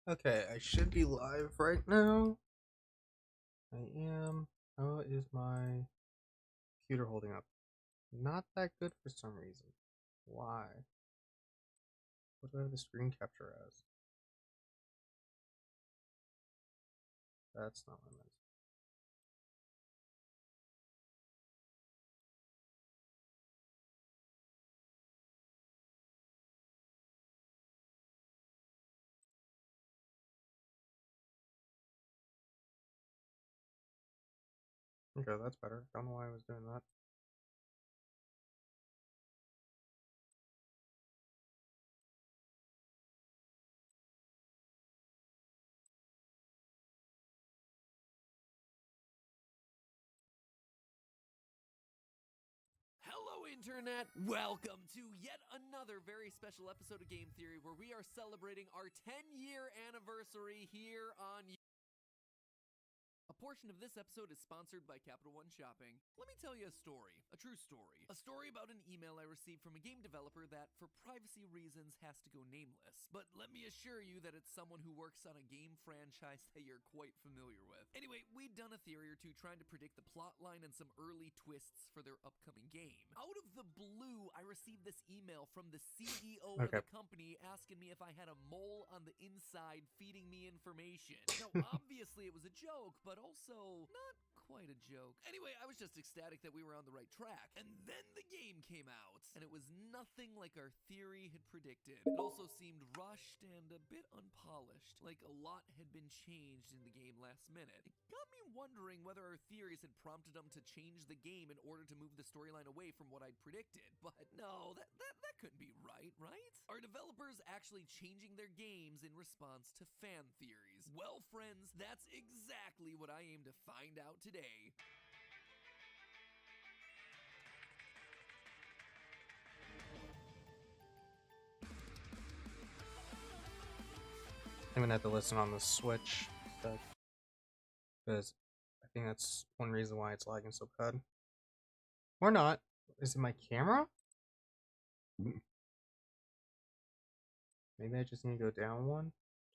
Okay, I should be live right now. I am. How is my computer holding up? Not that good for some reason. Why? What do I have the screen capture as? That's not what I meant. Okay, that's better. Don't know why I was doing that. Hello, Internet! Welcome to yet another very special episode of Game Theory where we are celebrating our 10-year anniversary here on A portion of this episode is sponsored by Capital One Shopping. Let me tell you a story, a true story. A story about an email I received from a game developer that, for privacy reasons, has to go nameless. But let me assure you that it's someone who works on a game franchise that you're quite familiar with. Anyway, we'd done a theory or two trying to predict the plotline and some early twists for their upcoming game. Out of the blue, I received this email from the CEO of Okay. the company asking me if I had a mole on the inside feeding me information. Now, obviously it was a joke, but also not quite a joke. Anyway, I was just ecstatic that we were on the right track. And then the game came out, and it was nothing like our theory had predicted. It also seemed rushed and a bit unpolished, like a lot had been changed in the game last minute. It got me wondering whether our theories had prompted them to change the game in order to move the storyline away from what I'd predicted. But no, that couldn't be right? Are developers actually changing their games in response to fan theories? Well, friends, that's exactly what I aim to find out today. I'm gonna have to listen on the Switch because I think that's one reason why it's lagging so bad. Or not. Is it my camera? Maybe I just need to go down one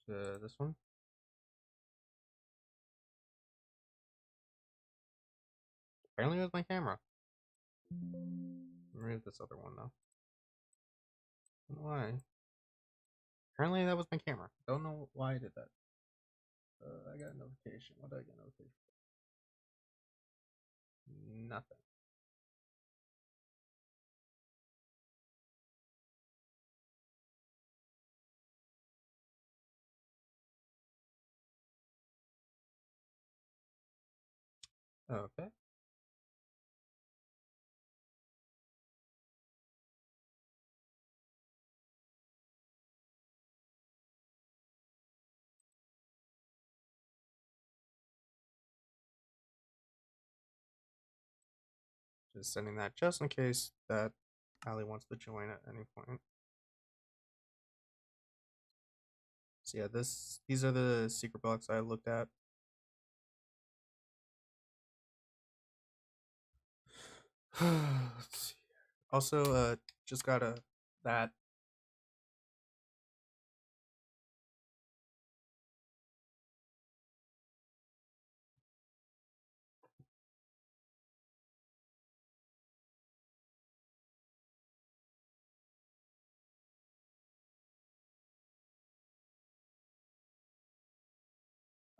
to this one. Apparently it was my camera. Remove this other one though. I don't know why. Apparently that was my camera. Don't know why I did that. I got a notification. What did I get a notification for? Nothing. Okay. Just sending that just in case that Ali wants to join at any point. So yeah, these are the secret blocks I looked at. Let's see. Also, just got a that.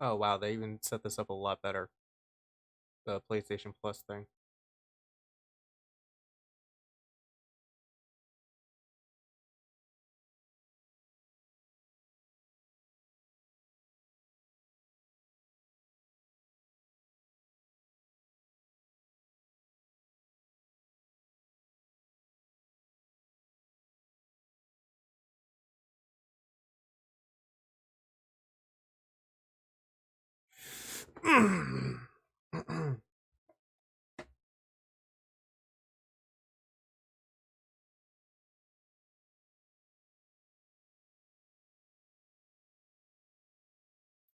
Oh wow, they even set this up a lot better. The PlayStation Plus thing.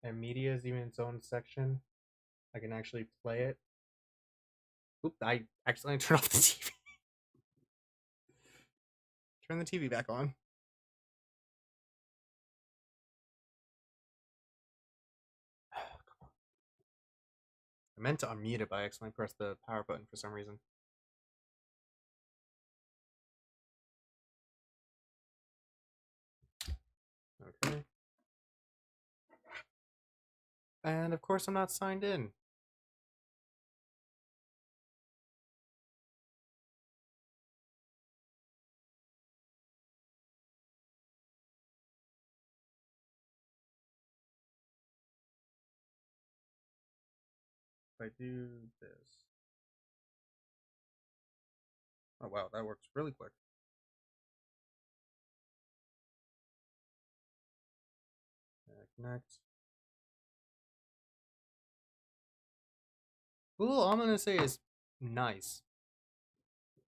And media is even its own section. I can actually play it. Oop! I accidentally turned off the TV. Turn the TV back on. meant to unmute it, but I accidentally pressed the power button for some reason. Okay. And of course I'm not signed in. If I do this. Oh wow, that works really quick. Connect. Cool, all I'm gonna say is nice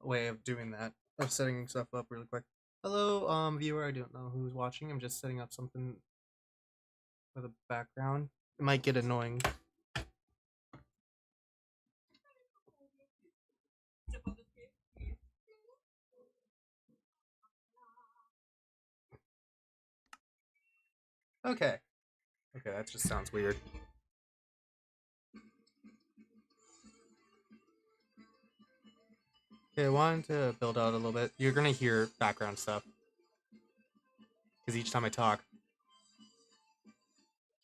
way of doing that, of setting stuff up really quick. Hello, viewer. I don't know who's watching. I'm just setting up something with a background. It might get annoying. Okay. Okay, that just sounds weird. Okay, I wanted to build out a little bit. You're gonna hear background stuff. Because each time I talk,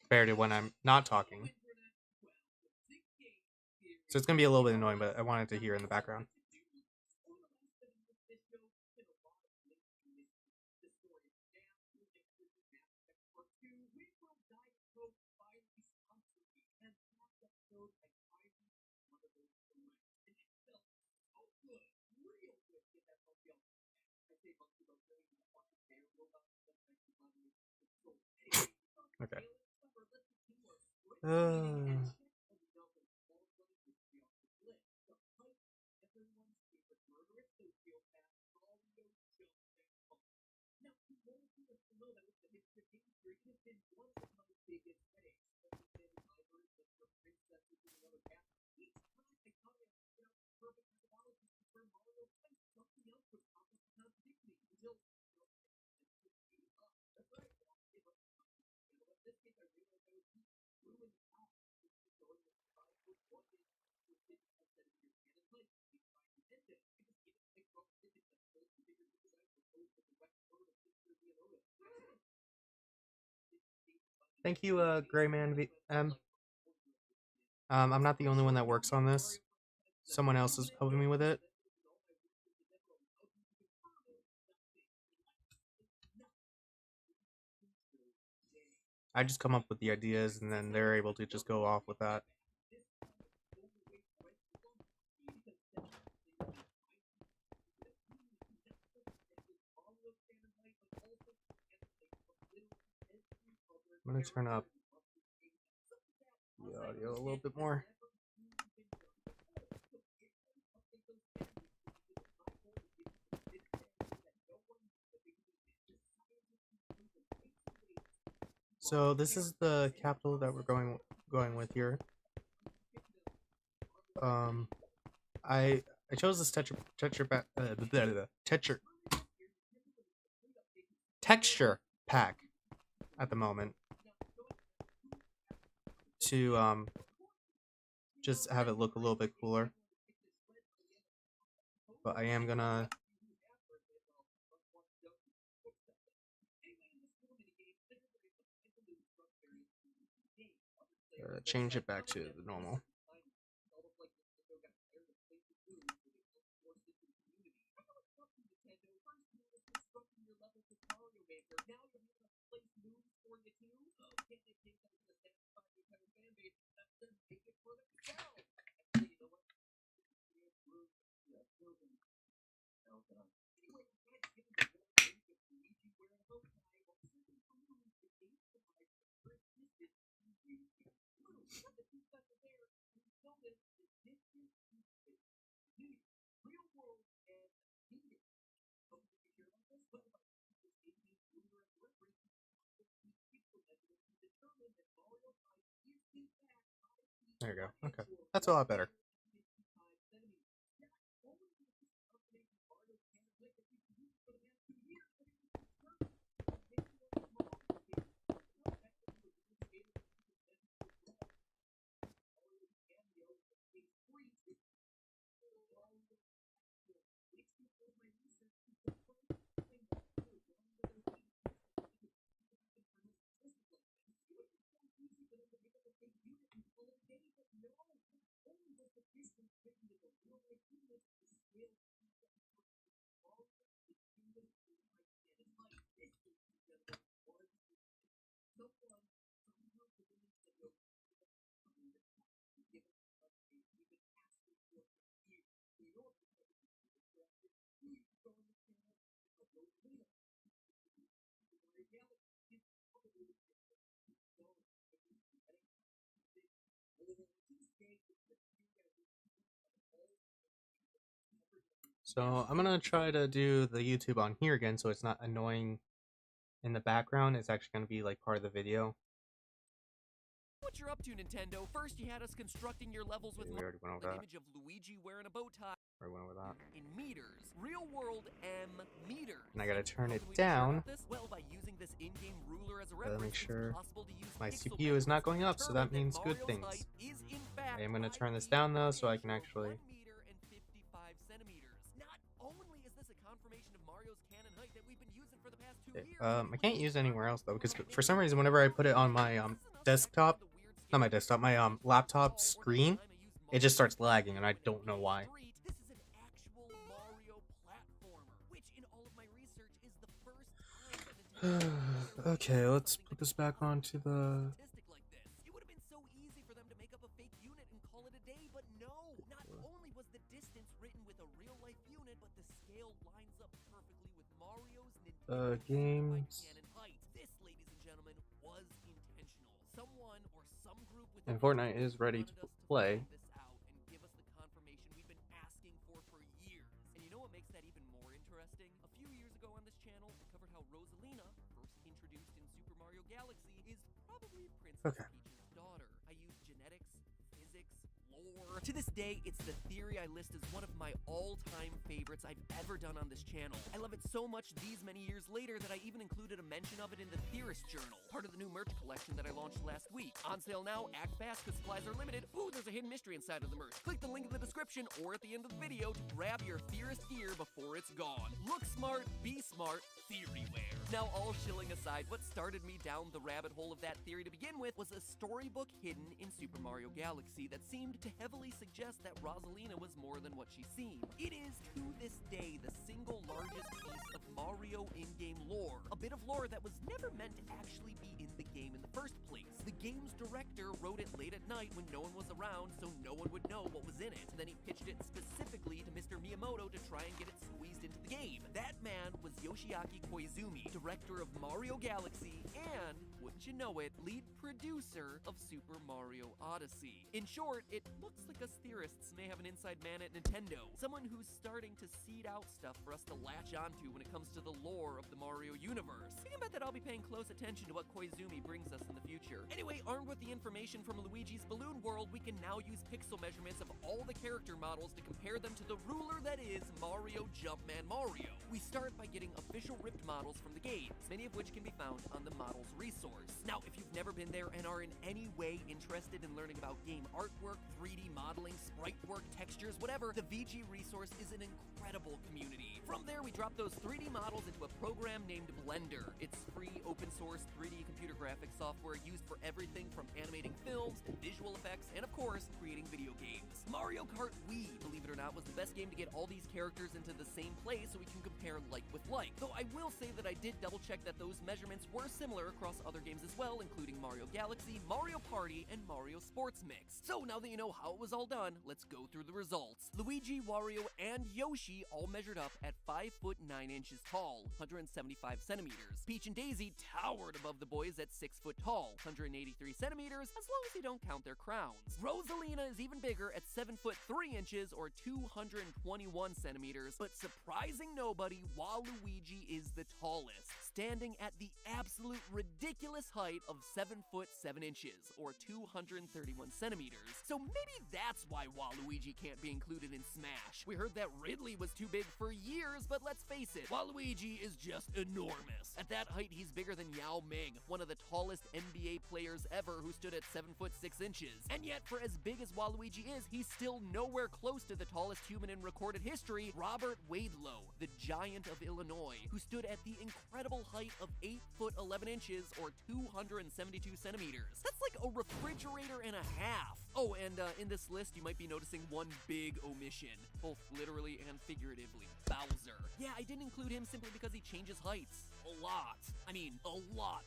compared to when I'm not talking. So it's gonna be a little bit annoying, but I wanted to hear in the background. Okay. Thank you, Grayman. I'm not the only one that works on this. Someone else is helping me with it. I just come up with the ideas, and then they're able to just go off with that. I'm gonna turn up the audio a little bit more. So this is the capital that we're going with here. I chose this texture pack at the moment to just have it look a little bit cooler. But I am gonna change it back to the normal. There you go. Okay, that's a lot better. So I'm gonna try to do the YouTube on here again, so it's not annoying in the background. It's actually gonna be like part of the video. What you're up to, Nintendo? First, you had us constructing your levels with We already went over an that. image of Luigi wearing a bow tie. I went over that. In meters, real world M meters. And I gotta turn How it can we down. measure this? Well, by using this in-game ruler as a Gotta reference, make sure it's possible to use my pixel CPU is not measurements going to up, so that determine means good Mario's things. height is in fact I am gonna 5 turn this feet, down though, 1 so I inch, can or actually. 1 meter and 55 centimeters. Not only is this a confirmation of Mario's canon height that we've been using for the past 2 Okay, years. I can't use it anywhere else though, because for some reason, whenever I put it on my desktop, not my desktop, my laptop screen, it just starts lagging, and I don't know why. This is an actual Mario platformer, which in all of my research is the first time that Okay, let's put this back onto the. statistic like this. It would have been so easy for them to make up a fake unit and call it a day, but no. Not only was the distance written with a real life unit, but the scale lines up perfectly with Mario's Nintendo Games. canon height. This, ladies and gentlemen, was intentional. Someone or some group with And Fortnite is ready to play. this out and give us the confirmation we've been asking for years. And you know what makes that even more interesting? A few years ago on this channel, I covered how Rosalina, first introduced in Super Mario Galaxy, is probably Princess Peach's daughter. I used genetics, physics, lore. To this day, it's the theory I list as one of my all-time favorites I've ever done on this channel. I love it so much these many years later that I even included a mention of it in the Theorist Journal, part of the new merch collection that I launched last week. On sale now, act fast because supplies are limited. Ooh, there's a hidden mystery inside of the merch. Click the link in the description or at the end of the video to grab your Theorist gear before it's gone. Look smart, be smart, theoryware. Now, all shilling aside, what started me down the rabbit hole of that theory to begin with was a storybook hidden in Super Mario Galaxy that seemed to heavily suggest that Rosalina was more than what she seemed. It is, to this day, the single largest piece of Mario in-game lore. A bit of lore that was never meant to actually be in the game in the first place. The game's director wrote it late at night when no one was around, so no one would know what was in it. Then he pitched it specifically to Mr. Miyamoto to try and get it squeezed into the game. That man was Yoshiaki Koizumi, director of Mario Galaxy and, wouldn't you know it, lead producer of Super Mario Odyssey. In short, it looks like us theorists may have an inside man at Nintendo, someone who's starting to seed out stuff for us to latch onto when it comes to the lore of the Mario universe. You can bet that I'll be paying close attention to what Koizumi brings us in the future. Anyway, armed with the information from Luigi's Balloon World, we can now use pixel measurements of all the character models to compare them to the ruler that is Mario Jumpman Mario. We start by getting official ripped models from the games, many of which can be found on the models resource. Now, if you've never been there and are in any way interested in learning about game artwork, 3D modeling, sprite work, textures, whatever, the VG resource is an incredible community. From there, we drop those 3D models into a program named Blender. It's free, open source 3D computer graphics software used for everything from animating films and visual effects, and of course, creating video games. Mario Kart Wii, believe it or not, was the best game to get all these characters into the same place so we can compare like with like. Though I will say that I did double check that those measurements were similar across other games as well, including Mario Galaxy, Mario Party, and Mario Sports Mix. So now that you know how it was all done, let's go through the results. Luigi, Wario, and Yoshi all measured up at 5 foot 9 inches tall, 175 centimeters. Peach and Daisy towered above the boys at 6 foot tall, 183 centimeters, as long as you don't count their crowns. Rosalina is even bigger at 7 foot 3 inches, or 221 centimeters, but surprising nobody, Waluigi is the tallest, standing at the absolute ridiculous height of 7 foot 7 inches, or 231 centimeters. So maybe that's why Waluigi can't be included in Smash. We heard that Ridley was too big for years, but let's face it, Waluigi is just enormous. At that height, he's bigger than Yao Ming, one of the tallest NBA players ever, who stood at 7 foot 6 inches. And yet, for as big as Waluigi is, he's still nowhere close to the tallest human in recorded history, Robert Wadlow, the giant of Illinois, who stood at the incredible height of 8 foot 11 inches, or 272 centimeters. That's like a refrigerator and a half. Oh, and in this list, you might be noticing one big omission, both literally and figuratively. Bowser. Yeah, I didn't include him simply because he changes heights. A lot. I mean, a lot.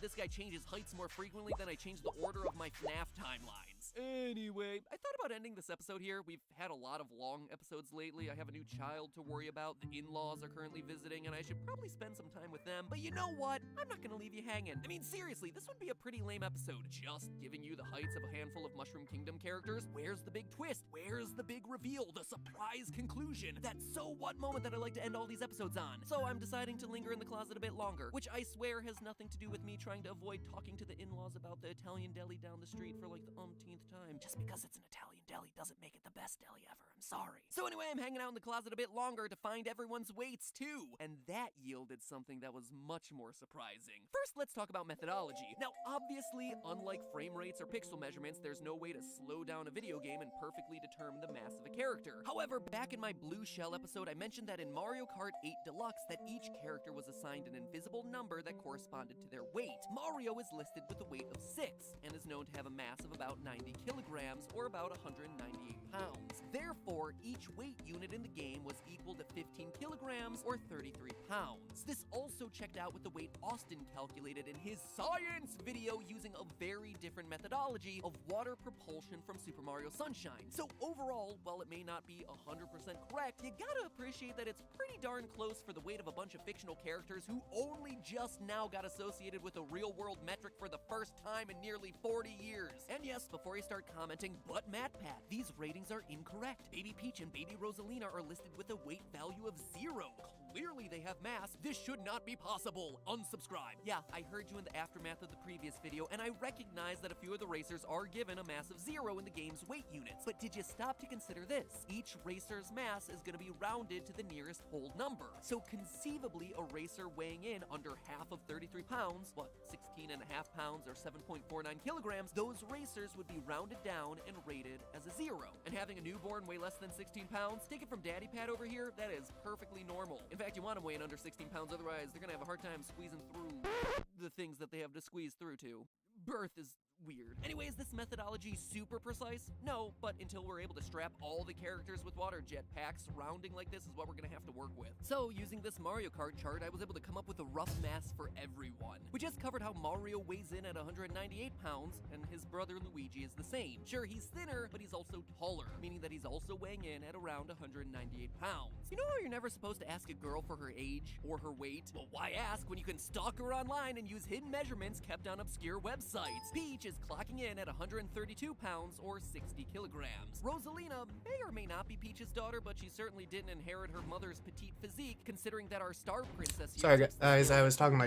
This guy changes heights more frequently than I change the order of my FNAF timelines. Anyway, I thought about ending this episode here. We've had a lot of long episodes lately. I have a new child to worry about. The in-laws are currently visiting, and I should probably spend some time with them. But you know what? I'm not gonna leave you hanging. I mean, seriously, this would be a pretty lame episode. Just giving you the heights of a handful of Mushroom Kingdom characters. Where's the big twist? Where's the big reveal? The surprise conclusion? That so what moment that I like to end all these episodes on. So I'm deciding to linger in the closet a bit longer, which I swear has nothing to do with me trying to avoid talking to the in-laws about the Italian deli down the street for like the umpteenth time. Just because it's an Italian deli doesn't make it the best deli ever. I'm sorry. So anyway, I'm hanging out in the closet a bit longer to find everyone's weights too. And that yielded something that was much more surprising. First, let's talk about methodology. Now, obviously, unlike frame rates or pixel measurements, there's no way to slow down a video game and perfectly determine the mass of a character. However, back in my Blue Shell episode, I mentioned that in Mario Kart 8 Deluxe that each character was assigned an invisible number that corresponded to their weight. Mario is listed with a weight of 6 and is known to have a mass of about 90 kilograms or about 198 pounds. Therefore, each weight unit in the game was equal to 15 kilograms or 33 pounds. This also checked out with the weight Austin calculated in his science video using a very different methodology of water propulsion from Super Mario Sunshine. So overall, while it may not be 100% correct, you gotta appreciate that it's pretty darn close for the weight of a bunch of fictional characters who only just now got associated with a real-world metric for the first time in nearly 40 years. And yes, before you start commenting, but MatPat, these ratings are incorrect. Baby Peach and Baby Rosalina are listed with a weight value of 0. Clearly they have mass. This should not be possible. Unsubscribe. Yeah, I heard you in the aftermath of the previous video, and I recognize that a few of the racers are given a mass of 0 in the game's weight units. But did you stop to consider this? Each racer's mass is going to be rounded to the nearest whole number. So conceivably, a racer weighing in under half of 33 pounds, 16.5 pounds or 7.49 kilograms, those racers would be rounded down and rated as a 0. And having a newborn weigh less than 16 pounds, take it from Daddy Pat over here, that is perfectly normal. In fact, you want to weigh in under 16 pounds, otherwise they're going to have a hard time squeezing through the things that they have to squeeze through to. Birth is weird. Anyway, is this methodology super precise? No, but until we're able to strap all the characters with water jetpacks, rounding like this is what we're gonna have to work with. So, using this Mario Kart chart, I was able to come up with a rough mass for everyone. We just covered how Mario weighs in at 198 pounds, and his brother Luigi is the same. Sure, he's thinner, but he's also taller, meaning that he's also weighing in at around 198 pounds. You know how you're never supposed to ask a girl for her age or her weight? Well, why ask when you can stalk her online and use hidden measurements kept on obscure websites? Peach is clocking in at 132 pounds or 60 kilograms. Rosalina may or may not be Peach's daughter, but she certainly didn't inherit her mother's petite physique, considering that our star princess here— Sorry guys, I was talking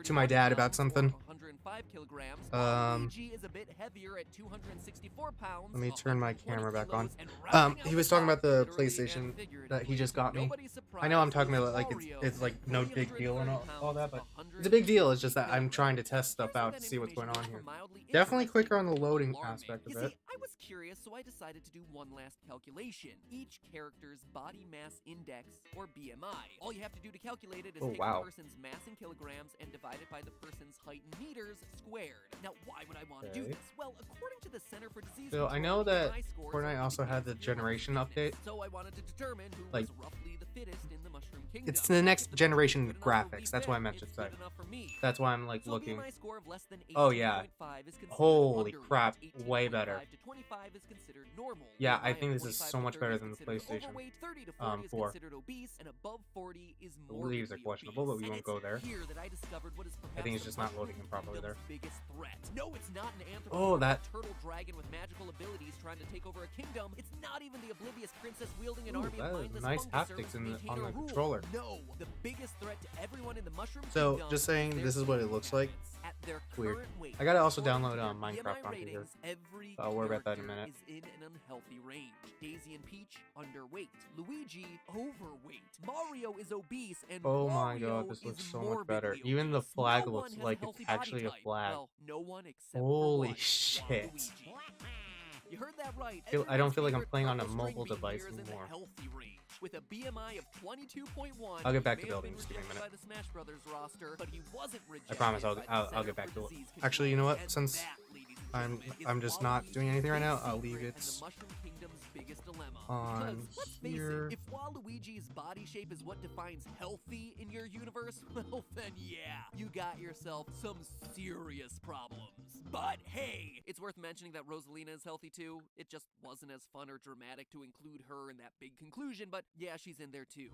to my dad about something. 105 kilograms. Luigi is a bit heavier at 264 pounds. Let me turn my camera back on. And He was talking about the PlayStation that he just got me. I know I'm talking about like it's like no big deal and all that, but it's a big deal. It's just that I'm trying to test stuff out to see what's going on here. Definitely quicker on the loading aspect of it. I was curious, so I decided to do one last calculation. Each character's body mass index, or BMI. All you have to do to calculate it is take the person's mass in kilograms and divide it by the person's height in meters squared. Now, why would I want to do this? Well, according to the Center for Disease So Control, I know that Fortnite also had the generation update. So I wanted to determine who was roughly the fittest in the Mushroom Kingdom. It's the next generation graphics. That's what I meant to say. That's why I'm like looking. Oh yeah. Holy crap, way better. Yeah, I think this is so much better than the PlayStation 4. The leaves are questionable, but we won't go there. I think it's just not loading in properly there. No, it's not an Oh, that turtle dragon with magical abilities trying to take over a kingdom. It's not even the oblivious princess wielding an Ooh, army that of is mindless nice fungus haptics servants on the maintaining a rule. controller. No, the biggest threat to everyone in the Mushroom So, Kingdom just saying, is this is what it looks like. at their Weird. current weight. I gotta also According download to Minecraft BMI on here. ratings, every I'll worry about that in a character minute. is in an unhealthy range. Daisy and Peach, underweight. Luigi, overweight. Mario is obese, and Oh my Wario god, this looks is so much morbidly better. obese. Even the flag No looks one has like a it's healthy actually a body type. flag. Well, no one except Holy for one, shit. Waluigi. You heard that right. I don't feel like I'm Everyone's playing on a favorite mobile purple device string bean here is in the anymore. healthy range. With a BMI of 22.1, I'll get back he to may have building, been just give me a rejected minute. by the Smash Brothers roster, but he wasn't I rejected promise by the I'll Center get back for to it. Disease Actually, you know Control. what? And Since that, ladies and I'm just not doing anything right now. I'll leave it Mushroom Kingdom's biggest dilemma. on Let's here. face it, if Waluigi's body shape is what defines healthy in your universe, well then yeah, you got yourself some serious problems. But hey, it's worth mentioning that Rosalina is healthy too. It just wasn't as fun or dramatic to include her in that big conclusion, but yeah, she's in there too.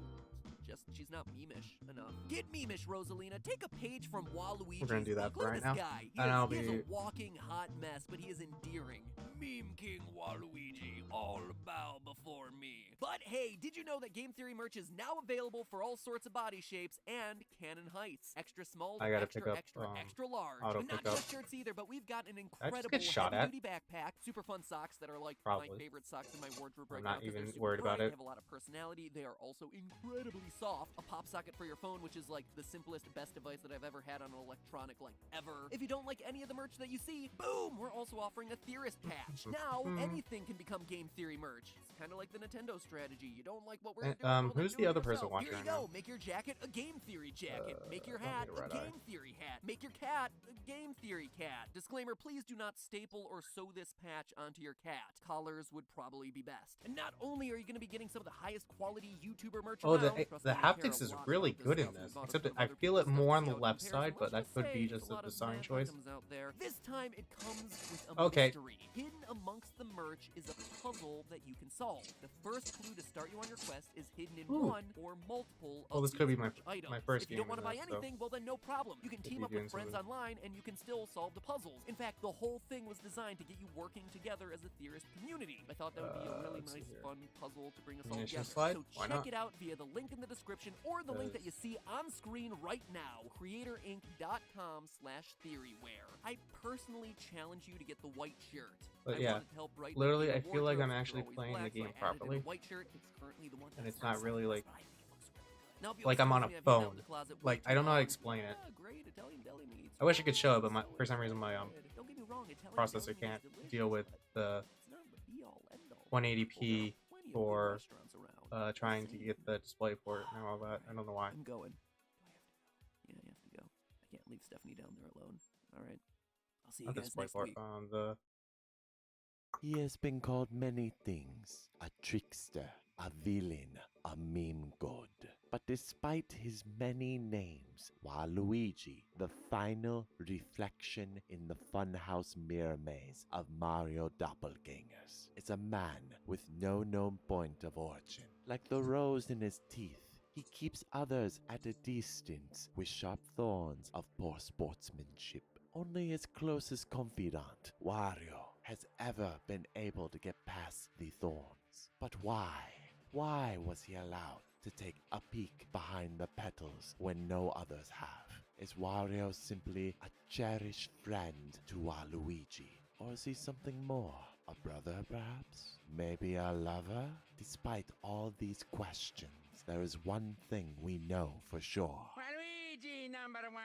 Just she's not memeish enough. Get memeish, Rosalina. Take a page from Waluigi's We're gonna do that book. Look right at now. this guy. He is a walking hot mess, but he is endearing. Meme King Waluigi, all bow before me. But hey, did you know that Game Theory merch is now available for all sorts of body shapes and canon heights? Extra small, I gotta extra, pick up, extra large. auto And not pickup. just shirts either, but we've got an I just incredible get shot at? heavy-duty backpack, super fun socks that are like Probably. my favorite socks in my wardrobe right I'm now. not 'Cause they're even super worried about bright, it. They have a lot of personality. They are also incredibly soft. A pop socket for your phone, which is like the simplest, best device that I've ever had on an electronic, like ever. If you don't like any of the merch that you see, boom, we're also offering a Theorist patch. Now, anything can become Game Theory merch. It's kind of like the Nintendo strategy. You don't like what we're doing, well, then who's do the it other person yourself. watching Here you right now? go. Make your jacket a Game Theory jacket. Make your I don't hat need a a red eye. Game Theory hat. Make your cat a Game Theory cat. Disclaimer, please do not staple or sew this patch onto your cat. Collars would probably be best. And not only are you going to be getting some of the highest quality YouTuber merch Oh, around, trust the me, I care haptics a is lot really about good in stuff. this. We've bought a Except ton of I other feel people's it stuff more to on see the how it left compares, side, and but that let's could just be say just there's a lot of design bad choice. items out there. This time it comes with a Okay. mystery. Hidden amongst the merch is a puzzle that you can solve. The first clue to start you on your quest is hidden in Ooh. one or multiple Well, of this could be these my merch items. my first If you game don't want to in buy this, so anything, well then no problem. You can could team be up with doing friends something. online and you can still solve the puzzles. In fact, the whole thing was designed to get you working together as a Theorist community. I thought that would be a really let's see nice, here. fun puzzle to bring us all Munition together. slide? So Why check not? it out via the link in the description or the link that you see on screen right now, creatorinc.com/theoryware. I personally challenge you to get the white shirt. But I yeah, wanted to help brighten literally, up I the feel like I'm wardrobes, actually they're always playing the black, so game I added in properly. a white shirt. It's currently the one And that's it's not really like but I think it looks really good. Now, if you like I'm on a excuse me, I've been out in phone. the closet way Like too I don't know how to long. explain it. Ah, great, Italian deli meats. I wish I could show it, but So for some reason my good. Don't get me wrong, Italian processor deli meat can't is delicious, deal with but the it's not the be-all, end-all. 180p Well, there are plenty of good for restaurants around. trying to Same. get the display port and all that. I don't know why. I'm going. Do I have to? Yeah, you have to go. I can't leave Stephanie down there alone. All right. I'll see you Not the guys display next port week. on the. He has been called many things: a trickster, a villain, a meme god. But despite his many names, Waluigi, the final reflection in the funhouse mirror maze of Mario doppelgangers, is a man with no known point of origin. Like the rose in his teeth, he keeps others at a distance with sharp thorns of poor sportsmanship. Only his closest confidant, Wario, has ever been able to get past the thorns. But why? Why was he allowed to take a peek behind the petals when no others have? Is Wario simply a cherished friend to Waluigi? Or is he something more? A brother, perhaps? Maybe a lover? Despite all these questions, there is one thing we know for sure. Waluigi #1.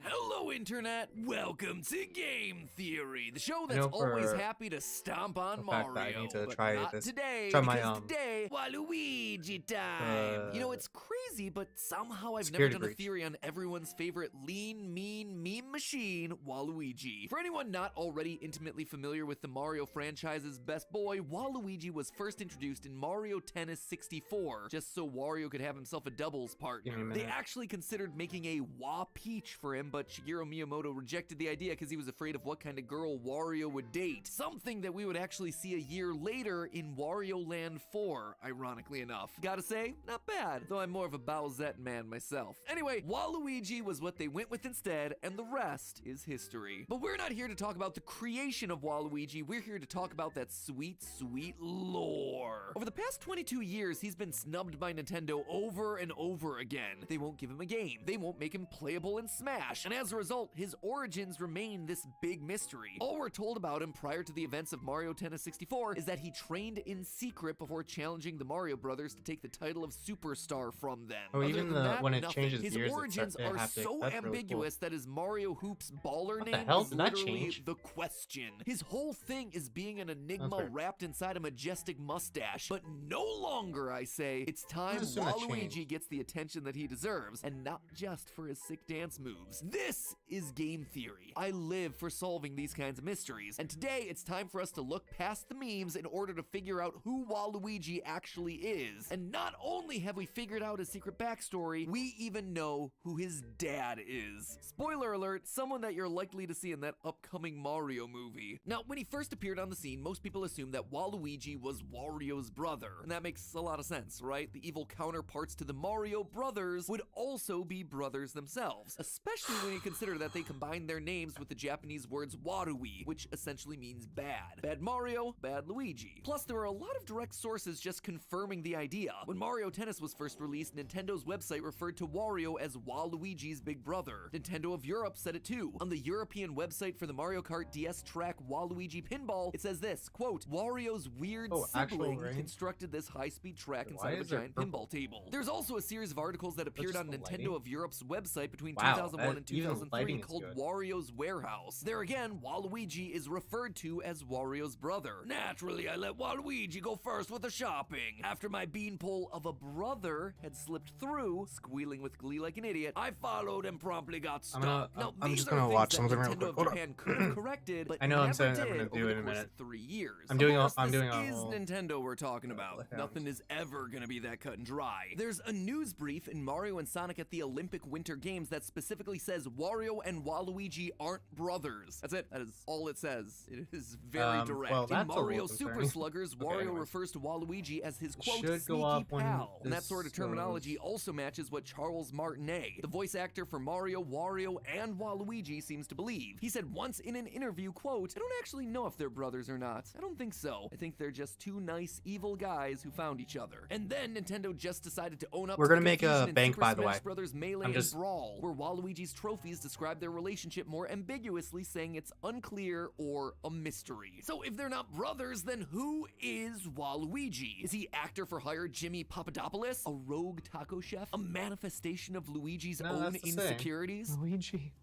Hello, Internet! Welcome to Game Theory, the show I that's know for always happy to stomp on a fact Mario. that I need to but try not this- today, try my, because today, Waluigi time! You know, it's crazy, but somehow I've never security done a breach. theory on everyone's favorite lean, mean, meme machine, Waluigi. For anyone not already intimately familiar with the Mario franchise's best boy, Waluigi was first introduced in Mario Tennis 64, just so Wario could have himself a doubles partner. Give me a They minute. actually considered making a Wa Peach for him, but Shigeru Miyamoto rejected the idea because he was afraid of what kind of girl Wario would date. Something that we would actually see a year later in Wario Land 4, ironically enough. Gotta say, not bad, though I'm more of a Bowsette man myself. Anyway, Waluigi was what they went with instead, and the rest is history. But we're not here to talk about the creation of Waluigi, we're here to talk about that sweet, sweet lore. Over the past 22 years, he's been snubbed by Nintendo over and over again. They won't give him a game, they won't make him playable in Smash, and as a result, his origins remain this big mystery. All we're told about him prior to the events of Mario Tennis 64 is that he trained in secret before challenging the Mario brothers to take the title of superstar from them. Oh, Other even than that, when it nothing. changes his gears, it's origins it are haptic. so That's really cool. ambiguous that his Mario Hoops baller What the name hell? is Did that literally change? the question. His whole thing is being an enigma weird. wrapped inside a majestic mustache, but no longer, I say. It's time assume that Waluigi changed. gets the attention that he deserves, and not just for his sick dance moves. This is game theory. I live for solving these kinds of mysteries, and today it's time for us to look past the memes in order to figure out who Waluigi actually is. And not only have we figured out his secret backstory, we even know who his dad is. Spoiler alert, someone that you're likely to see in that upcoming Mario movie. Now, when he first appeared on the scene, most people assumed that Waluigi was Wario's brother, and that makes a lot of sense, right? The evil counterparts to the Mario brothers would also be brothers themselves, especially when you consider that they combined their names with the Japanese words Warui, which essentially means bad. Bad Mario, bad Luigi. Plus, there are a lot of direct sources just confirming the idea. When Mario Tennis was first released, Nintendo's website referred to Wario as Waluigi's big brother. Nintendo of Europe said it too. On the European website for the Mario Kart DS track Waluigi Pinball, it says this, quote, Wario's weird sibling constructed this high-speed track inside of a giant pinball table. There's also a series of articles that appeared on Nintendo of Europe's website between 2001 and 2003 called Wario's Warehouse. There again, Waluigi is referred to as Wario's brother. Naturally, I let Waluigi go first with the shopping. After my beanpole of a brother had slipped through, squealing with glee like an idiot, I followed and promptly got stuck. I'm just gonna watch something real quick. Hold Japan could have corrected, but I know I'm saying never I'm gonna did do over it in a the course minute. of 3 years. I'm doing Of course, this is whole Nintendo we're talking about. Nothing is ever gonna be that cut and dry. There's a news brief in Mario and Sonic at the Olympic Winter Games that specifically says Wario and Waluigi aren't brothers. That's it. That is all it says. It is very direct. Well, In that's a little Mario Super concerning. Sluggers, Okay, Wario anyways. refers to Waluigi as his quote Should go sneaky up when pal. And that this sort of terminology also matches what Charles Martinet, the voice actor for Mario, Wario, and Waluigi, seems to believe. He said once in an interview, quote, I don't actually know if they're brothers or not. I don't think so. I think they're just two nice, evil guys who found each other. And then Nintendo just decided to own up We're to the gonna make a confusion in bank, Super by the Smash way. Brothers Melee I'm just- and Brawl, where Waluigi's trophies describe their relationship more ambiguously, saying it's unclear or a mystery. So if they're not brothers, then who is Waluigi? Is he actor for hire Jimmy Papadopoulos? A rogue taco chef? A manifestation of Luigi's No, own that's the same. insecurities? Luigi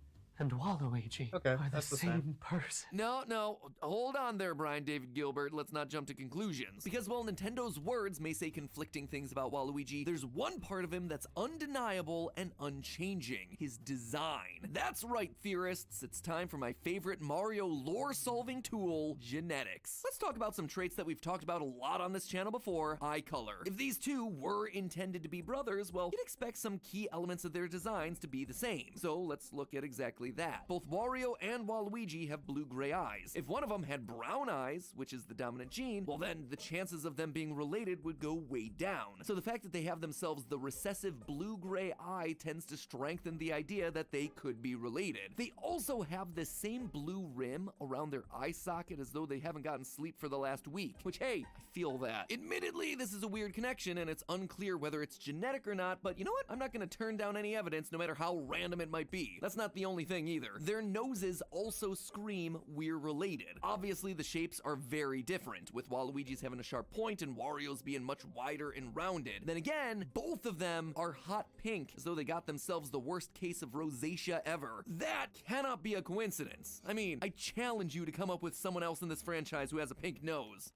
and Waluigi Okay, are the that's the same same. person. No, hold on there, Brian David Gilbert. Let's not jump to conclusions. Because while Nintendo's words may say conflicting things about Waluigi, there's one part of him that's undeniable and unchanging: his design. That's right, theorists. It's time for my favorite Mario lore-solving tool, genetics. Let's talk about some traits that we've talked about a lot on this channel before: eye color. If these two were intended to be brothers, well, you'd expect some key elements of their designs to be the same. So let's look at exactly that. Both Wario and Waluigi have blue-gray eyes. If one of them had brown eyes, which is the dominant gene, well then the chances of them being related would go way down. So the fact that they have themselves the recessive blue-gray eye tends to strengthen the idea that they could be related. They also have the same blue rim around their eye socket as though they haven't gotten sleep for the last week, which, hey, I feel that. Admittedly, this is a weird connection and it's unclear whether it's genetic or not, but you know what? I'm not gonna turn down any evidence no matter how random it might be. That's not the only thing either. Their noses also scream we're related. Obviously, the shapes are very different, with Waluigi's having a sharp point and Wario's being much wider and rounded. Then again, both of them are hot pink, as though they got themselves the worst case of rosacea ever. That cannot be a coincidence. I mean, I challenge you to come up with someone else in this franchise who has a pink nose.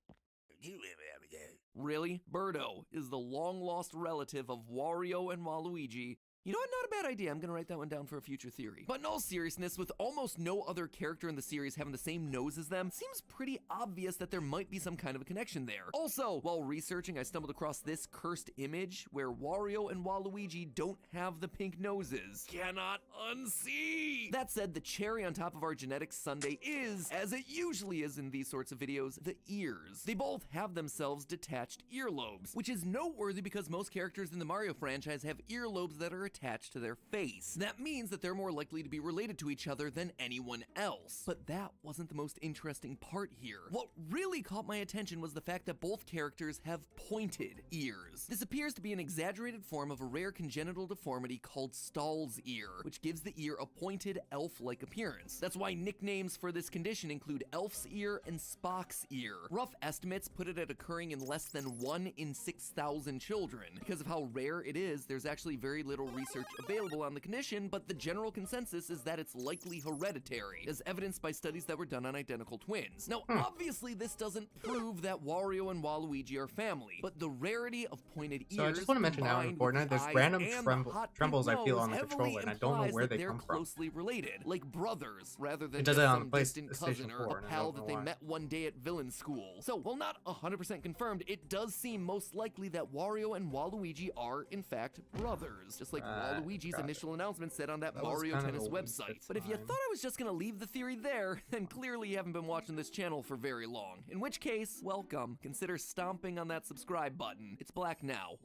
Really? Birdo is the long-lost relative of Wario and Waluigi. You know what? Not a bad idea. I'm gonna write that one down for a future theory. But in all seriousness, with almost no other character in the series having the same nose as them, it seems pretty obvious that there might be some kind of a connection there. Also, while researching, I stumbled across this cursed image where Wario and Waluigi don't have the pink noses. Cannot unsee! That said, the cherry on top of our genetics sundae is, as it usually is in these sorts of videos, the ears. They both have themselves detached earlobes, which is noteworthy because most characters in the Mario franchise have earlobes that are attached to their face. That means that they're more likely to be related to each other than anyone else. But that wasn't the most interesting part here. What really caught my attention was the fact that both characters have pointed ears. This appears to be an exaggerated form of a rare congenital deformity called Stahl's ear, which gives the ear a pointed elf-like appearance. That's why nicknames for this condition include Elf's ear and Spock's ear. Rough estimates put it at occurring in less than 1 in 6,000 children. Because of how rare it is, there's actually very little research research available on the condition, but the general consensus is that it's likely hereditary, as evidenced by studies that were done on identical twins. Now, obviously, this doesn't prove that Wario and Waluigi are family, but the rarity of pointed ears, So I just want to mention now in combined with Fortnite, the there's eyes random and the hot pink trembles I feel nose on the heavily controller, and I don't know implies where that they they're come from. closely related, like brothers, rather than It does just it on some the distant PlayStation cousin or 4, a and I pal don't that know they why. met one day at villain school. So, while not 100% confirmed, it does seem most likely that Wario and Waluigi are, in fact, brothers, just like Waluigi's got it. initial announcement said on that That was Mario kind of Tennis a weak website. bit But if you fine. thought I was just gonna leave the theory there, then clearly you haven't been watching this channel for very long. In which case, welcome. Consider stomping on that subscribe button. It's black now.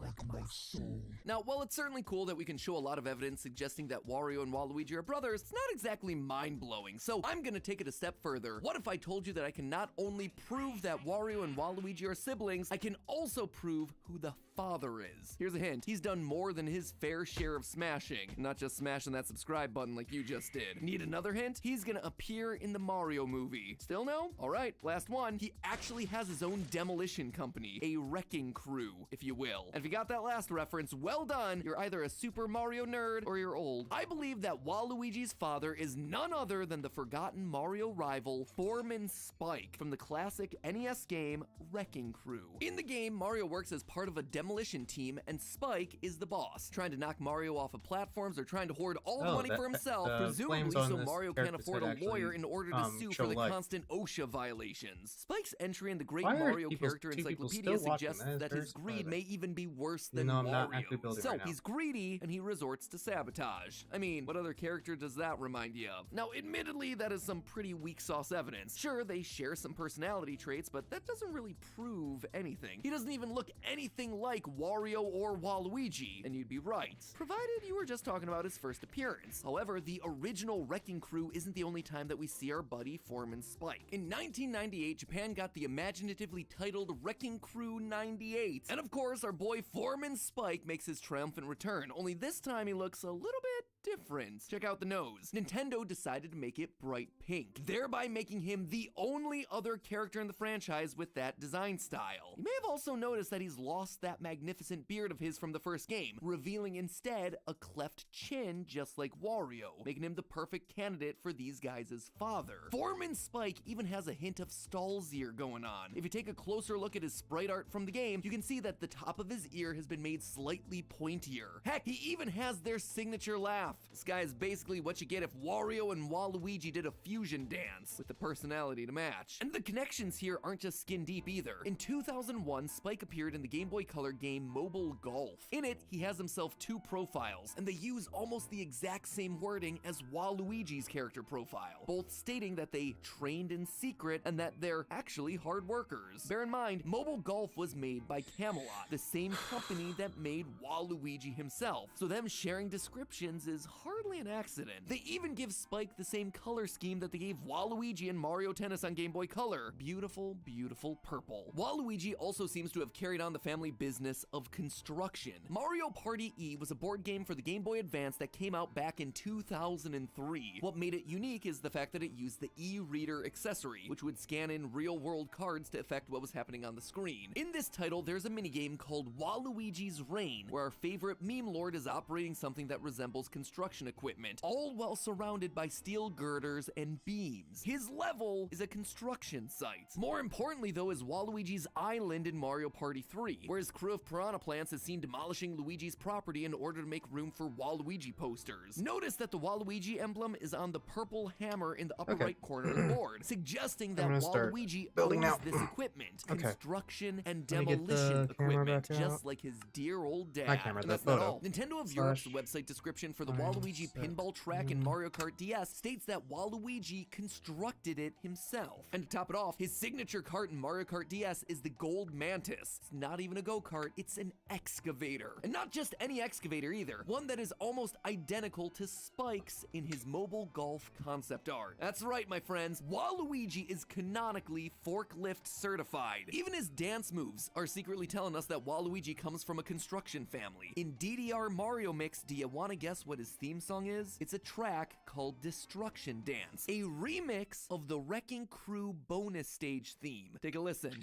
Now, while it's certainly cool that we can show a lot of evidence suggesting that Wario and Waluigi are brothers, it's not exactly mind-blowing, so I'm gonna take it a step further. What if I told you that I can not only prove that Wario and Waluigi are siblings, I can also prove who the father is? Here's a hint. He's done more than his fair share of smashing, not just smashing that subscribe button like you just did. Need another hint? He's gonna appear in the Mario movie. Still no? Alright, last one. He actually has his own demolition company, a wrecking crew, if you will. And if you got that last reference, well done. You're either a Super Mario nerd or you're old. I believe that Waluigi's father is none other than the forgotten Mario rival, Foreman Spike, from the classic NES game Wrecking Crew. In the game, Mario works as part of a demolition team, and Spike is the boss, trying to knock Mario off of platforms or trying to hoard all the money for himself, the presumably flames on so this Mario can't character's afford head a lawyer actually, in order to sue show for the light. constant OSHA violations. Spike's entry in the Great Why are Mario people- Character two people Encyclopedia still watching? suggests That is that very his greed surprising. may even be worse Even than though I'm not actually Wario. building So right now. he's greedy and he resorts to sabotage. I mean, what other character does that remind you of? Now, admittedly, that is some pretty weak sauce evidence. Sure, they share some personality traits, but that doesn't really prove anything. He doesn't even look anything like Wario or Waluigi, and you'd be right, provided you were just talking about his first appearance. However, the original Wrecking Crew isn't the only time that we see our buddy Foreman Spike. In 1998, Japan got the imaginatively titled Wrecking Crew 98. And of course, our boy Foreman Spike makes his triumphant return, only this time he looks a little bit different. Check out the nose. Nintendo decided to make it bright pink, thereby making him the only other character in the franchise with that design style. You may have also noticed that he's lost that magnificent beard of his from the first game, revealing instead a cleft chin just like Wario, making him the perfect candidate for these guys' father. Foreman Spike even has a hint of Stall's ear going on. If you take a closer look at his sprite art from the game, you can see that the top of his ear has been made slightly pointier. Heck, he even has their signature laugh. This guy is basically what you get if Wario and Waluigi did a fusion dance, with the personality to match. And the connections here aren't just skin deep either. In 2001, Spike appeared in the Game Boy Color game Mobile Golf. In it, he has himself two profiles, and they use almost the exact same wording as Waluigi's character profile, both stating that they trained in secret and that they're actually hard workers. Bear in mind, Mobile Golf was made by Camelot, the same company that made Waluigi himself, so them sharing descriptions is hardly an accident. They even give Spike the same color scheme that they gave Waluigi in Mario Tennis on Game Boy Color. Beautiful, beautiful purple. Waluigi also seems to have carried on the family business of construction. Mario Party E was a board game for the Game Boy Advance that came out back in 2003. What made it unique is the fact that it used the e-reader accessory, which would scan in real-world cards to affect what was happening on the screen. In this title, there's a minigame called Waluigi's Reign, where our favorite meme lord is operating something that resembles construction equipment, all while surrounded by steel girders and beams. His level is a construction site. More importantly, though, is Waluigi's island in Mario Party 3, where his crew of piranha plants is seen demolishing Luigi's property in order to make room for Waluigi posters. Notice that the Waluigi emblem is on the purple hammer in the upper right corner of the board, suggesting that gonna start Waluigi building owns now. this equipment, Okay. construction and Let me get the demolition camera equipment, back out. just like his dear old dad. Not camera, And the that's not photo. all. Nintendo of Europe's Slash website description for the fine Waluigi set. pinball track in Mario Kart DS states that Waluigi constructed it himself. And to top it off, his signature cart in Mario Kart DS is the Gold Mantis. It's not even a go-kart, it's an excavator. And not just any excavator either, one that is almost identical to Spike's in his Mobile Golf concept art. That's right, my friends, Waluigi is canonically forklift certified. Even his dance moves are secretly telling us that Waluigi comes from a construction family. In DDR Mario Mix, do you want to guess what his theme song is? It's a track called Destruction Dance, a remix of the Wrecking Crew bonus stage theme. Take a listen.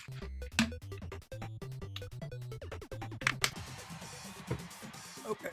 Okay.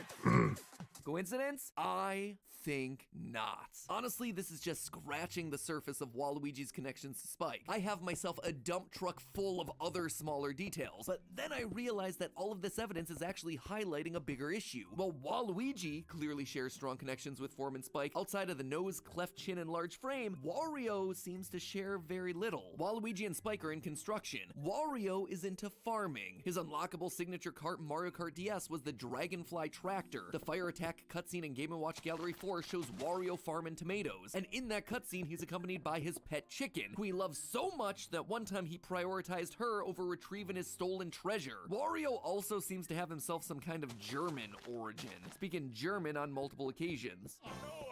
Coincidence? I think not. Honestly, this is just scratching the surface of Waluigi's connections to Spike. I have myself a dump truck full of other smaller details, but then I realized that all of this evidence is actually highlighting a bigger issue. While Waluigi clearly shares strong connections with Form and Spike, outside of the nose, cleft chin, and large frame, Wario seems to share very little. Waluigi and Spike are in construction. Wario is into farming. His unlockable signature cart in Mario Kart DS was the Dragonfly Tractor. The Fire Attack cutscene in Game & Watch Gallery 4 shows Wario farming tomatoes, and in that cutscene he's accompanied by his pet chicken, who he loves so much that one time he prioritized her over retrieving his stolen treasure. Wario also seems to have himself some kind of German origin, speaking German on multiple occasions. Oh,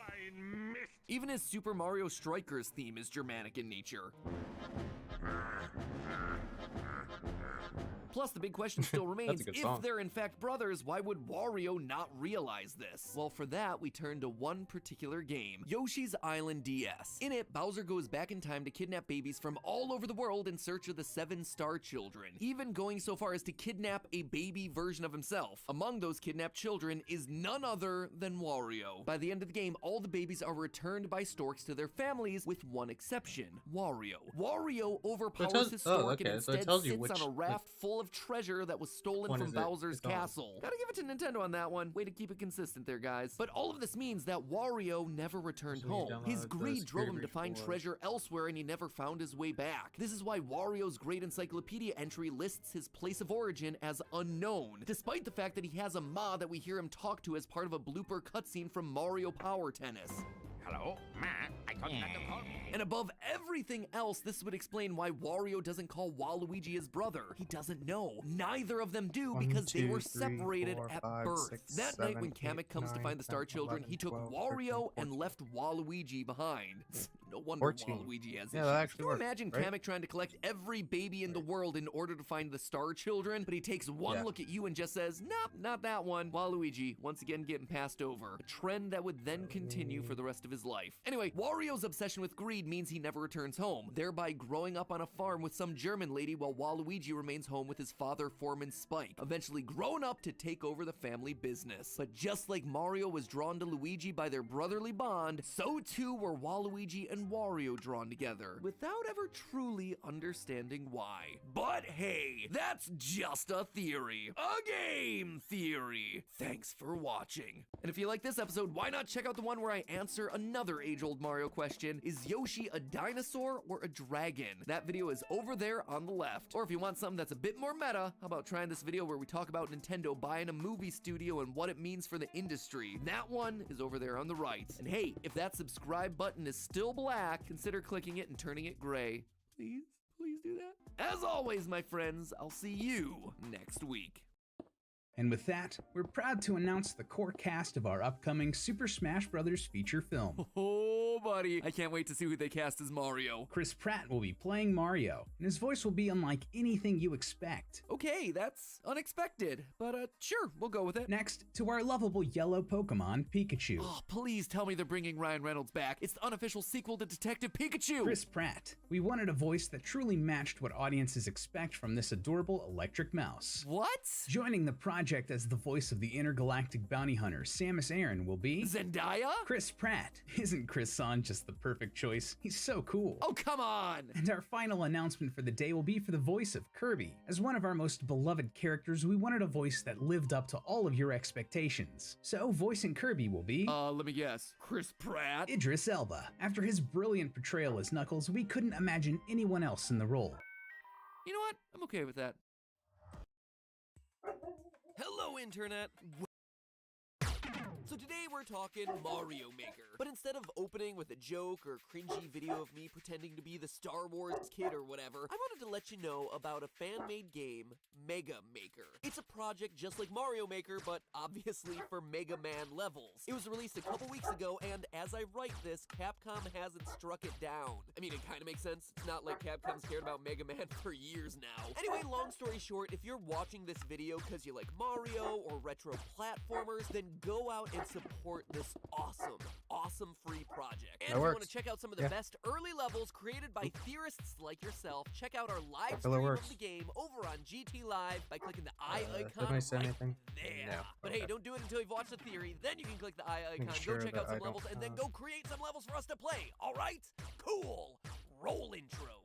I missed. Even his Super Mario Strikers theme is Germanic in nature. Plus, the big question still remains, good if song. they're in fact brothers, why would Wario not realize this? Well, for that, we turn to one particular game, Yoshi's Island DS. In it, Bowser goes back in time to kidnap babies from all over the world in search of the 7 star children, even going so far as to kidnap a baby version of himself. Among those kidnapped children is none other than Wario. By the end of the game, all the babies are returned by storks to their families, with one exception, Wario. Wario overpowers his stork and so it instead tells you sits which, on a raft full of treasure that was stolen one from is it? Bowser's It's on. castle. Gotta give it to Nintendo on that one. Way to keep it consistent there, guys. But all of this means that Wario never returned So you home. His download the greed drove him to Spirit find Reach treasure elsewhere, and he never found his way back. This is why Wario's Great Encyclopedia entry lists his place of origin as unknown, despite the fact that he has a Ma that we hear him talk to as part of a blooper cutscene from Mario Power Tennis. Hello, Matt. I told you not to call me. And above everything else, this would explain why Wario doesn't call Waluigi his brother. He doesn't know. Neither of them do, because they were separated at birth. That night when Kamek comes to find the Star Children, he took Wario and left Waluigi behind. No wonder 14. Waluigi has Yeah, issues. that actually Can you works, imagine right? Kamek trying to collect every baby in the world in order to find the Star Children, but he takes one Yeah. look at you and just says, nope, not that one. Waluigi, once again getting passed over. A trend that would then continue for the rest of his life. Anyway, Wario's obsession with greed means he never returns home, thereby growing up on a farm with some German lady while Waluigi remains home with his father, Foreman Spike, eventually grown up to take over the family business. But just like Mario was drawn to Luigi by their brotherly bond, so too were Waluigi and Wario drawn together, without ever truly understanding why. But hey, that's just a theory. A game theory. Thanks for watching. And if you like this episode, why not check out the one where I answer another age-old Mario question: is Yoshi a dinosaur or a dragon? That video is over there on the left. Or if you want something that's a bit more meta, how about trying this video where we talk about Nintendo buying a movie studio and what it means for the industry? That one is over there on the right. And hey, if that subscribe button is still black, consider clicking it and turning it gray. Please do that. As always, my friends, I'll see you next week. And with that, we're proud to announce the core cast of our upcoming Super Smash Bros. Feature film. Oh, buddy. I can't wait to see who they cast as Mario. Chris Pratt will be playing Mario, and his voice will be unlike anything you expect. Okay, that's unexpected, but sure, we'll go with it. Next, to our lovable yellow Pokemon, Pikachu. Oh, please tell me they're bringing Ryan Reynolds back. It's the unofficial sequel to Detective Pikachu. Chris Pratt. We wanted a voice that truly matched what audiences expect from this adorable electric mouse. What? Joining the project as the voice of the intergalactic bounty hunter, Samus Aran, will be Zendaya? Chris Pratt. Isn't Chris Son just the perfect choice? He's so cool. Oh, come on. And our final announcement for the day will be for the voice of Kirby. As one of our most beloved characters, we wanted a voice that lived up to all of your expectations. So, voicing Kirby will be Let me guess. Chris Pratt? Idris Elba. After his brilliant portrayal as Knuckles, we couldn't imagine anyone else in the role. You know what? I'm okay with that. Hello, Internet. So today we're talking Mario Maker. But instead of opening with a joke or cringy video of me pretending to be the Star Wars kid or whatever, I wanted to let you know about a fan-made game, Mega Maker. It's a project just like Mario Maker, but obviously for Mega Man levels. It was released a couple weeks ago, and as I write this, Capcom hasn't struck it down. I mean, it kind of makes sense. It's not like Capcom's cared about Mega Man for years now. Anyway, long story short, if you're watching this video because you like Mario or retro platformers, then go out and and support this awesome free project. And That if you want works. to check out some of the Yeah. best early levels created by theorists like yourself, check out our live feel it stream of works. the game over on GT Live by clicking the eye icon didn't I say right anything? there. No. But Okay. hey, don't do it until you've watched the theory. Then you can click the eye icon, sure go check that out some I don't levels, and then have- go create some levels for us to play. All right? Cool. Roll intro.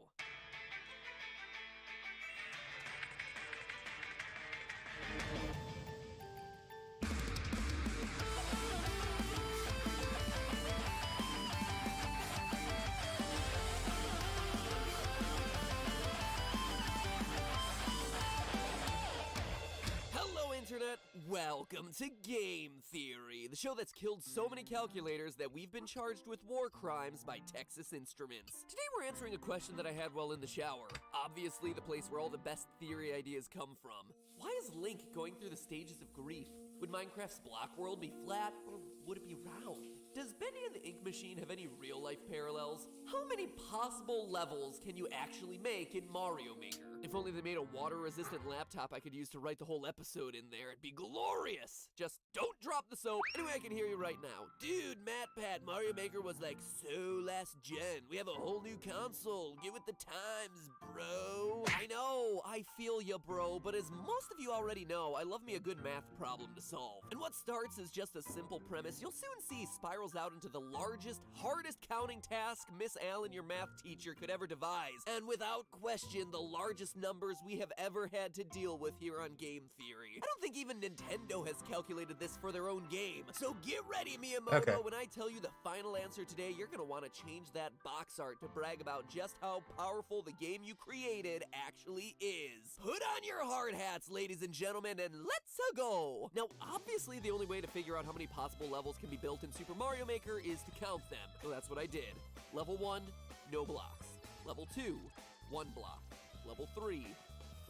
Hello, Internet! Welcome to Game Theory, the show that's killed so many calculators that we've been charged with war crimes by Texas Instruments. Today we're answering a question that I had while in the shower. Obviously, the place where all the best theory ideas come from. Why is Link going through the stages of grief? Would Minecraft's block world be flat, or would it be round? Does Bendy and the Ink Machine have any real-life parallels? How many possible levels can you actually make in Mario Maker? If only they made a water-resistant laptop I could use to write the whole episode in there, it'd be glorious! Just don't drop the soap. Anyway, I can hear you right now. Dude, MatPat, Mario Maker was like so last gen. We have a whole new console. Get with the times, bro. I know, I feel ya, bro, but as most of you already know, I love me a good math problem to solve. And what starts as just a simple premise, you'll soon see spirals out into the largest, hardest counting task Miss Allen, your math teacher, could ever devise. And without question, the largest numbers we have ever had to deal with here on Game Theory. I don't think even Nintendo has calculated this for their own game. So get ready, Miyamoto. Okay. When I tell you the final answer today, you're gonna want to change that box art to brag about just how powerful the game you created actually is. Put on your hard hats, ladies and gentlemen, and let's go. Now, obviously, the only way to figure out how many possible levels can be built in Super Mario Maker is to count them. So that's what I did. Level 1, no blocks. Level 2, 1 block. Level 3,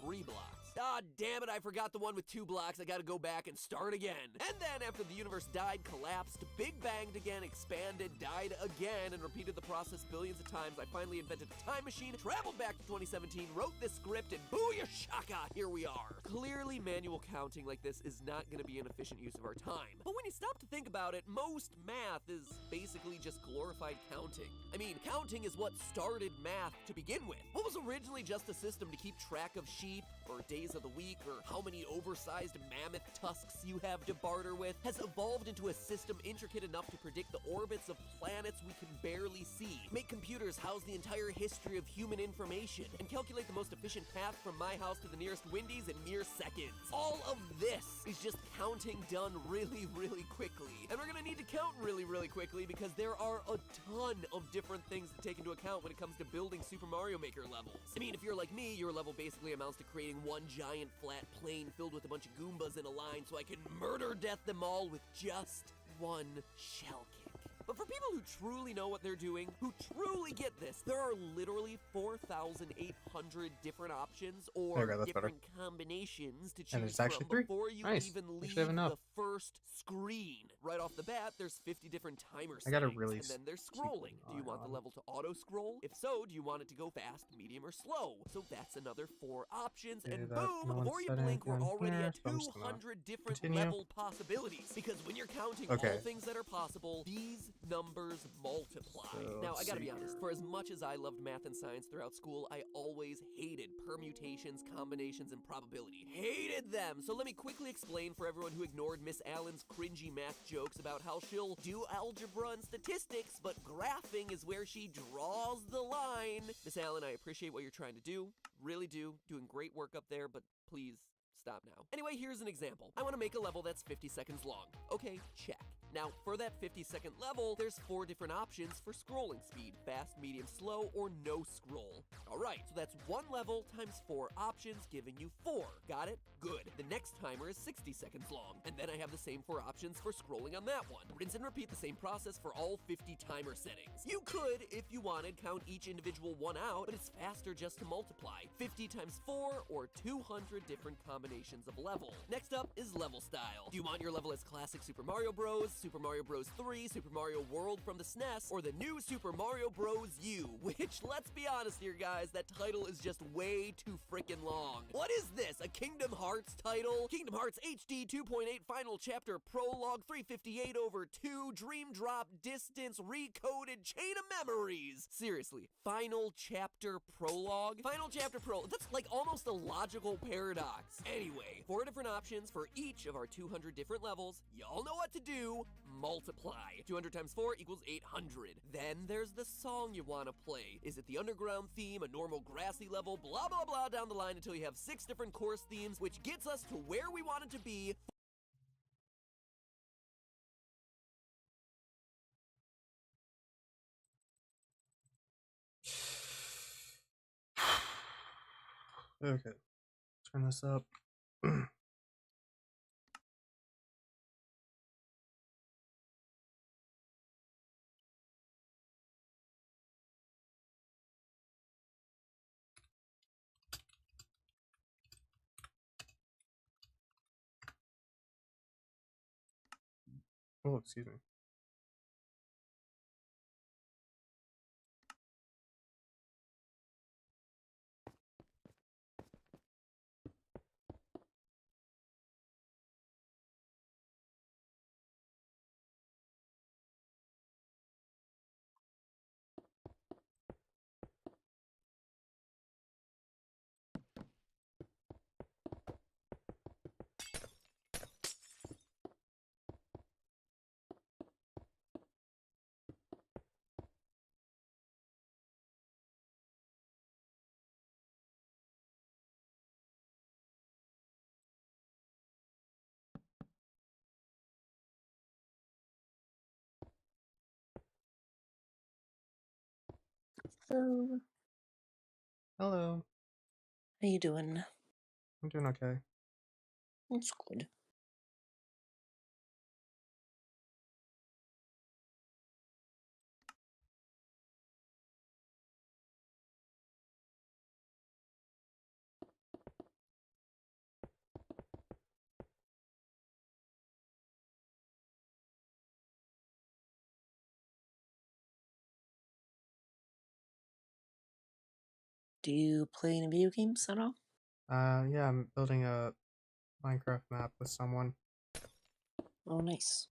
3 blocks. Ah, damn it, I forgot the one with 2 blocks. I gotta go back and start again. And then after the universe died, collapsed, big banged again, expanded, died again, and repeated the process billions of times, I finally invented a time machine, traveled back to 2017, wrote this script, and booyah shaka, here we are. Clearly, manual counting like this is not gonna be an efficient use of our time. But when you stop to think about it, most math is basically just glorified counting. I mean, counting is what started math to begin with. What was originally just a system to keep track of sheep, or days of the week, or how many oversized mammoth tusks you have to barter with, has evolved into a system intricate enough to predict the orbits of planets we can barely see, make computers house the entire history of human information, and calculate the most efficient path from my house to the nearest Wendy's in mere seconds. All of this is just counting done really, really quickly. And we're gonna need to count really, really quickly because there are a ton of different things to take into account when it comes to building Super Mario Maker levels. I mean, if you're like me, your level basically amounts to creating one giant flat plane filled with a bunch of Goombas in a line so I can murder death them all with just one shell kick. But for people who truly know what they're doing, who truly get this, there are literally 4,800 different options or There we go, that's better. different combinations to And choose there's actually from 3? before you Nice. even Actually leave have enough. the first screen. Right off the bat, there's 50 different timer I gotta settings, really and then there's keep scrolling. an Do you eye want the on. level to auto-scroll? If so, do you want it to go fast, medium, or slow? So that's another 4 options, Okay, and that boom, no before one's you said blink, we're anything already here, at so I'm just gonna 200 different continue. level possibilities. Because when you're counting Okay. all things that are possible, these numbers multiply. So, Now, I let's gotta be see honest, here. for as much as I loved math and science throughout school, I always hated permutations, combinations, and probability. Hated them! So let me quickly explain for everyone who ignored Miss Allen's cringy math jokes about how she'll do algebra and statistics, but graphing is where she draws the line. Miss Allen, I appreciate what you're trying to do. Really do. Doing great work up there, but please stop now. Anyway, here's an example. I want to make a level that's 50 seconds long. Okay, check. Now, for that 50-second level, there's 4 different options for scrolling speed: fast, medium, slow, or no scroll. Alright, so that's 1 level times 4 options, giving you 4. Got it? Good. The next timer is 60 seconds long, and then I have the same 4 options for scrolling on that one. Rinse and repeat the same process for all 50 timer settings. You could, if you wanted, count each individual one out, but it's faster just to multiply. 50 times 4, or 200 different combinations of level. Next up is level style. Do you want your level as classic Super Mario Bros., Super Mario Bros. 3, Super Mario World from the SNES, or the new Super Mario Bros. U, which, let's be honest here, guys, that title is just way too freaking long. What is this, a Kingdom Hearts title? Kingdom Hearts HD 2.8 Final Chapter Prologue 358 over 2 Dream Drop Distance Recoded Chain of Memories. Seriously, Final Chapter Prologue? Final Chapter Prologue, that's like almost a logical paradox. Anyway, 4 different options for each of our 200 different levels. Y'all know what to do. Multiply. 200 times 4 equals 800. Then there's the song you want to play. Is it the underground theme, a normal grassy level, blah blah blah down the line until you have 6 different course themes, which gets us to where we want it to be. Okay, turn this up. Oh, excuse me. So, Hello. how you doing? I'm doing okay. That's good. Do you play any video games at all? Yeah, I'm building a Minecraft map with someone. Oh, nice.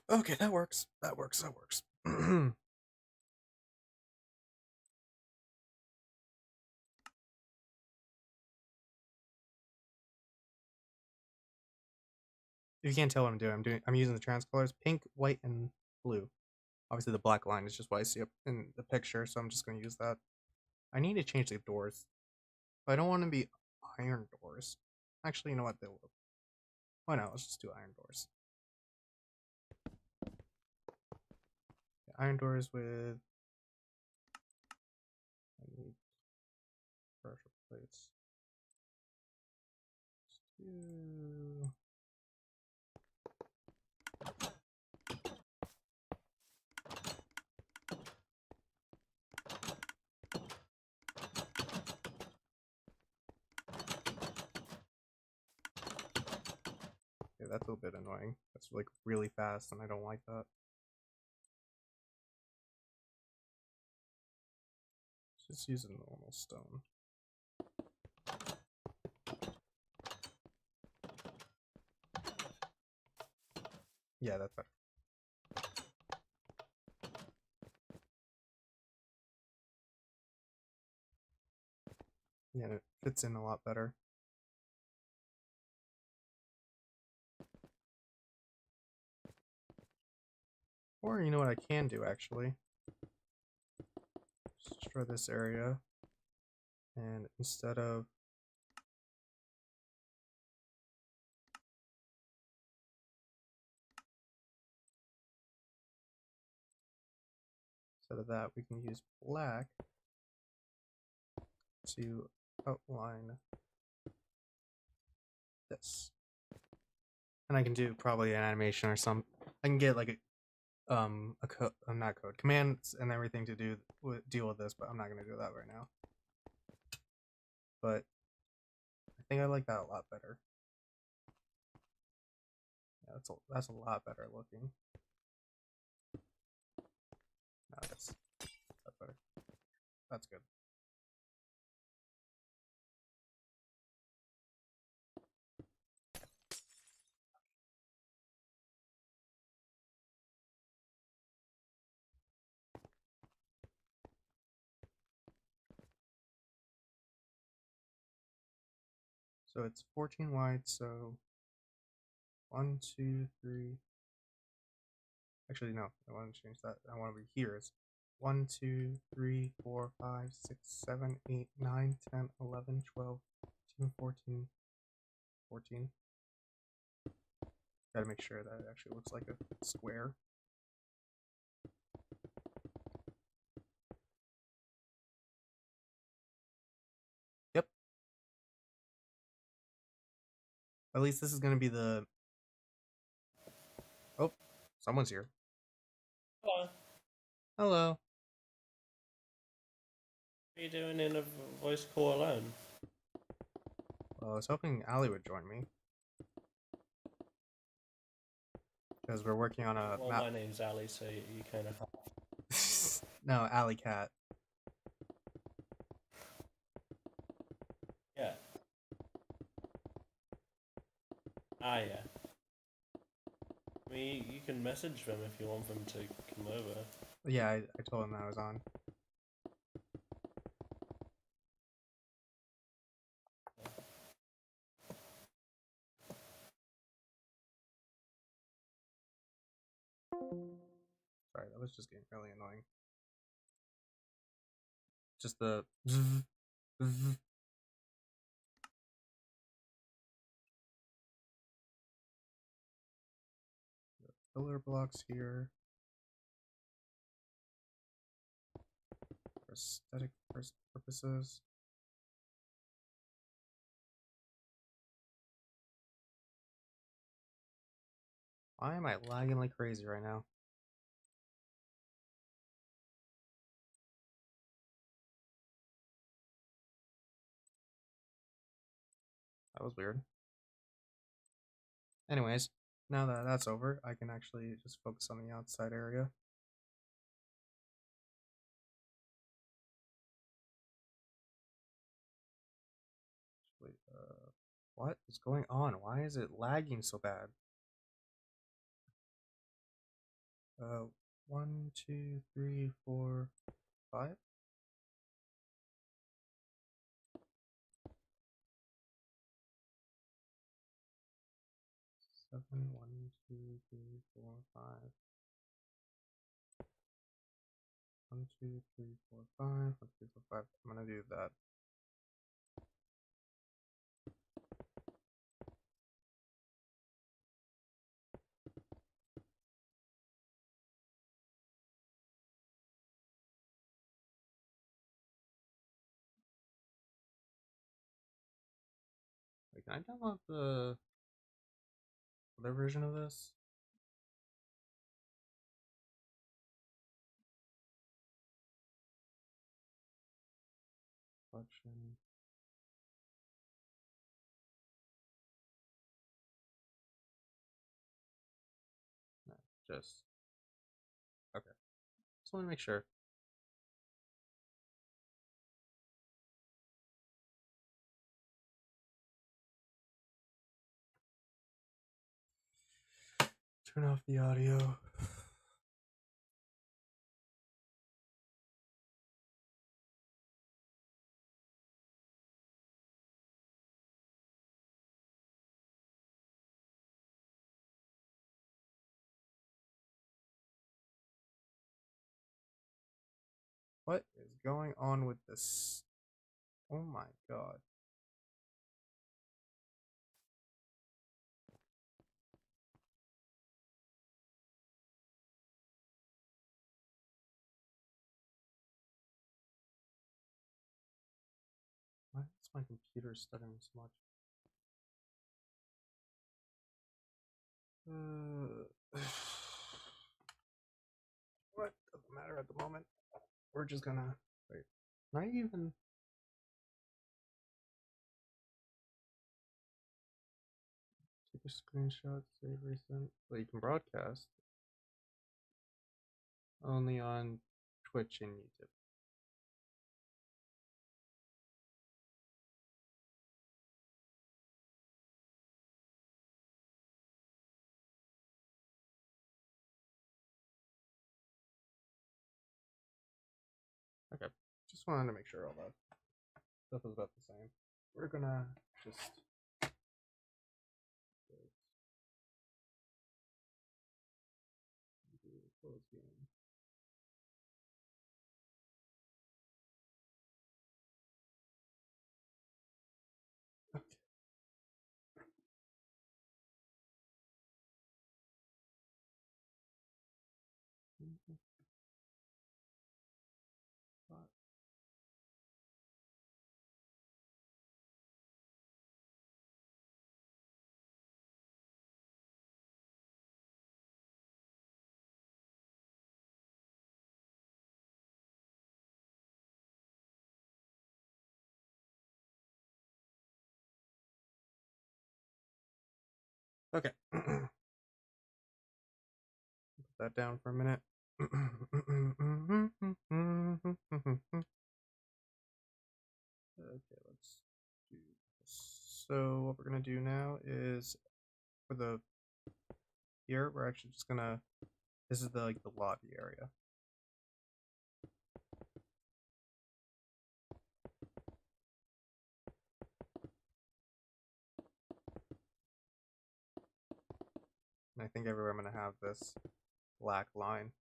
Okay, that works. That works. That works. If you can't tell what I'm using the trans colors, pink, white, and blue. Obviously the black line is just what I see up in the picture, so I'm just gonna use that. I need to change the doors. I don't want to be iron doors. Actually, you know what? They'll. Why not? Let's just do iron doors. Iron doors with. I need pressure plates. Let's do. Okay, that's a little bit annoying. That's like really fast, and I don't like that. Just use a normal stone. Yeah, that's better. Yeah, it fits in a lot better. Or you know what I can do actually? Just destroy this area, and instead of that, we can use black to outline this. And I can do probably an animation or some. I can get like a code, not code, commands and everything to deal with this, but I'm not gonna do that right now. But I think I like that a lot better. Yeah, that's a lot better looking. No, that's better. That's good. So it's 14 wide, so 1, 2, 3. Actually, no, I want to change that. I want to be here. It's 1, 2, 3, 4, 5, 6, 7, 8, 9, 10, 11, 12, 13, 14. 14. Gotta make sure that it actually looks like a square. Yep. At least this is gonna be the. Oh, someone's here. Hello. Hello. What are you doing in a voice call alone? Well, I was hoping Allie would join me. Because we're working on a Well, map. my name's Ali, so you kind of. No, Alley Cat. Yeah. Ah, yeah. I mean, you can message them if you want them to come over. Yeah, I told him that I was on. Sorry, that was just getting really annoying. Just the. Filler blocks here. For aesthetic purposes. Why am I lagging like crazy right now? That was weird. Anyways, now that that's over, I can actually just focus on the outside area. Wait, what is going on? Why is it lagging so bad? Uh, 1, 2, 3, 4, 5. 7, 1, 2, 3, 4, 5. 1, 2, 3, 4, 5. 1, 2, 3, 4, 5. I'm gonna do that. Wait, can I download the other version of this? Collection. No, just okay. Just want to make sure. Turn off the audio. What is going on with this? Oh my god. Why is my computer stuttering so much? What? Doesn't matter at the moment. We're just gonna wait. Can I even take a screenshot, save recent? Well, you can broadcast only on Twitch and YouTube. Okay, just wanted to make sure all that stuff is about the same. We're gonna just do close game. Okay. Okay. Put that down for a minute. Okay, let's do this. So what we're gonna do now is for the here we're actually just gonna this is the like the lobby area. And I think everywhere I'm gonna have this black line.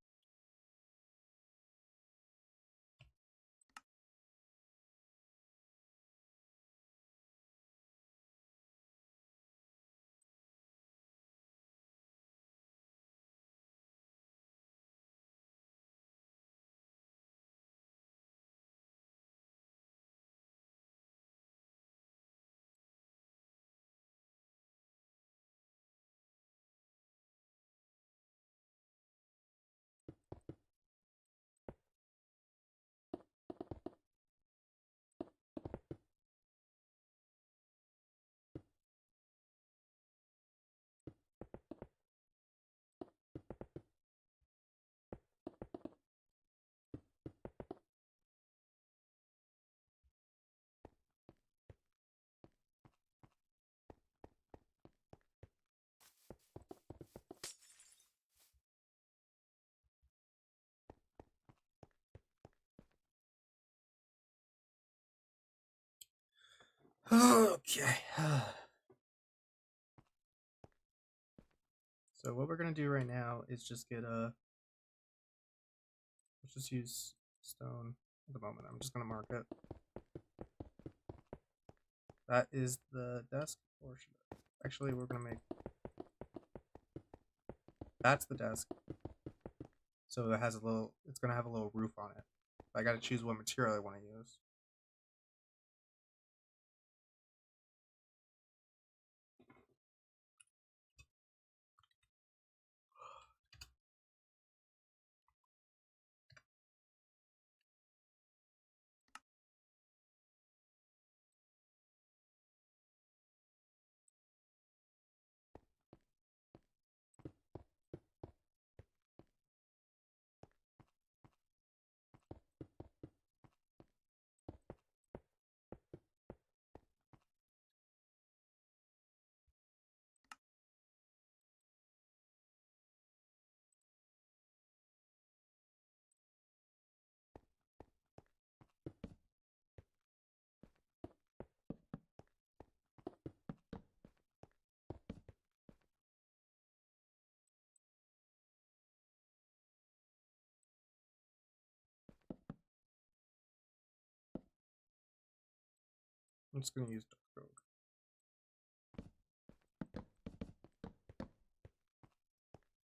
Okay. So what we're gonna do right now is just get a. Let's just use stone at the moment. I'm just gonna mark it. That is the desk portion. Actually, we're gonna make. That's the desk. So it has a little. It's gonna have a little roof on it. I gotta choose what material I want to use. I'm just gonna use dark oak.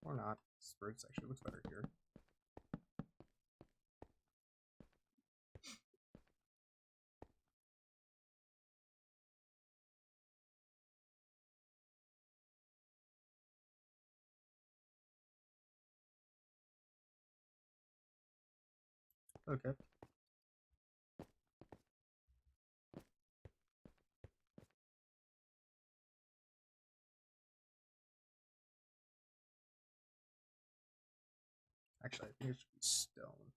Or not. Spruce actually looks better here. Okay. Actually, I think it should be stone.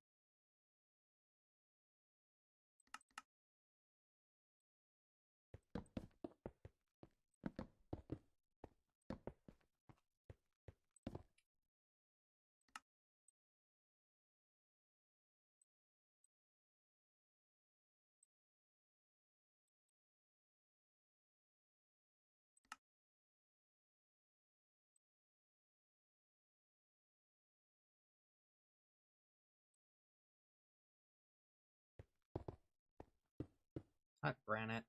Not granite.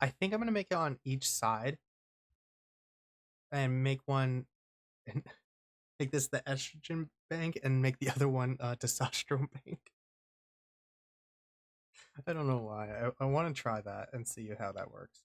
I think I'm gonna make it on each side and make one and make this the estrogen bank and make the other one testosterone bank. I don't know why. I want to try that and see how that works.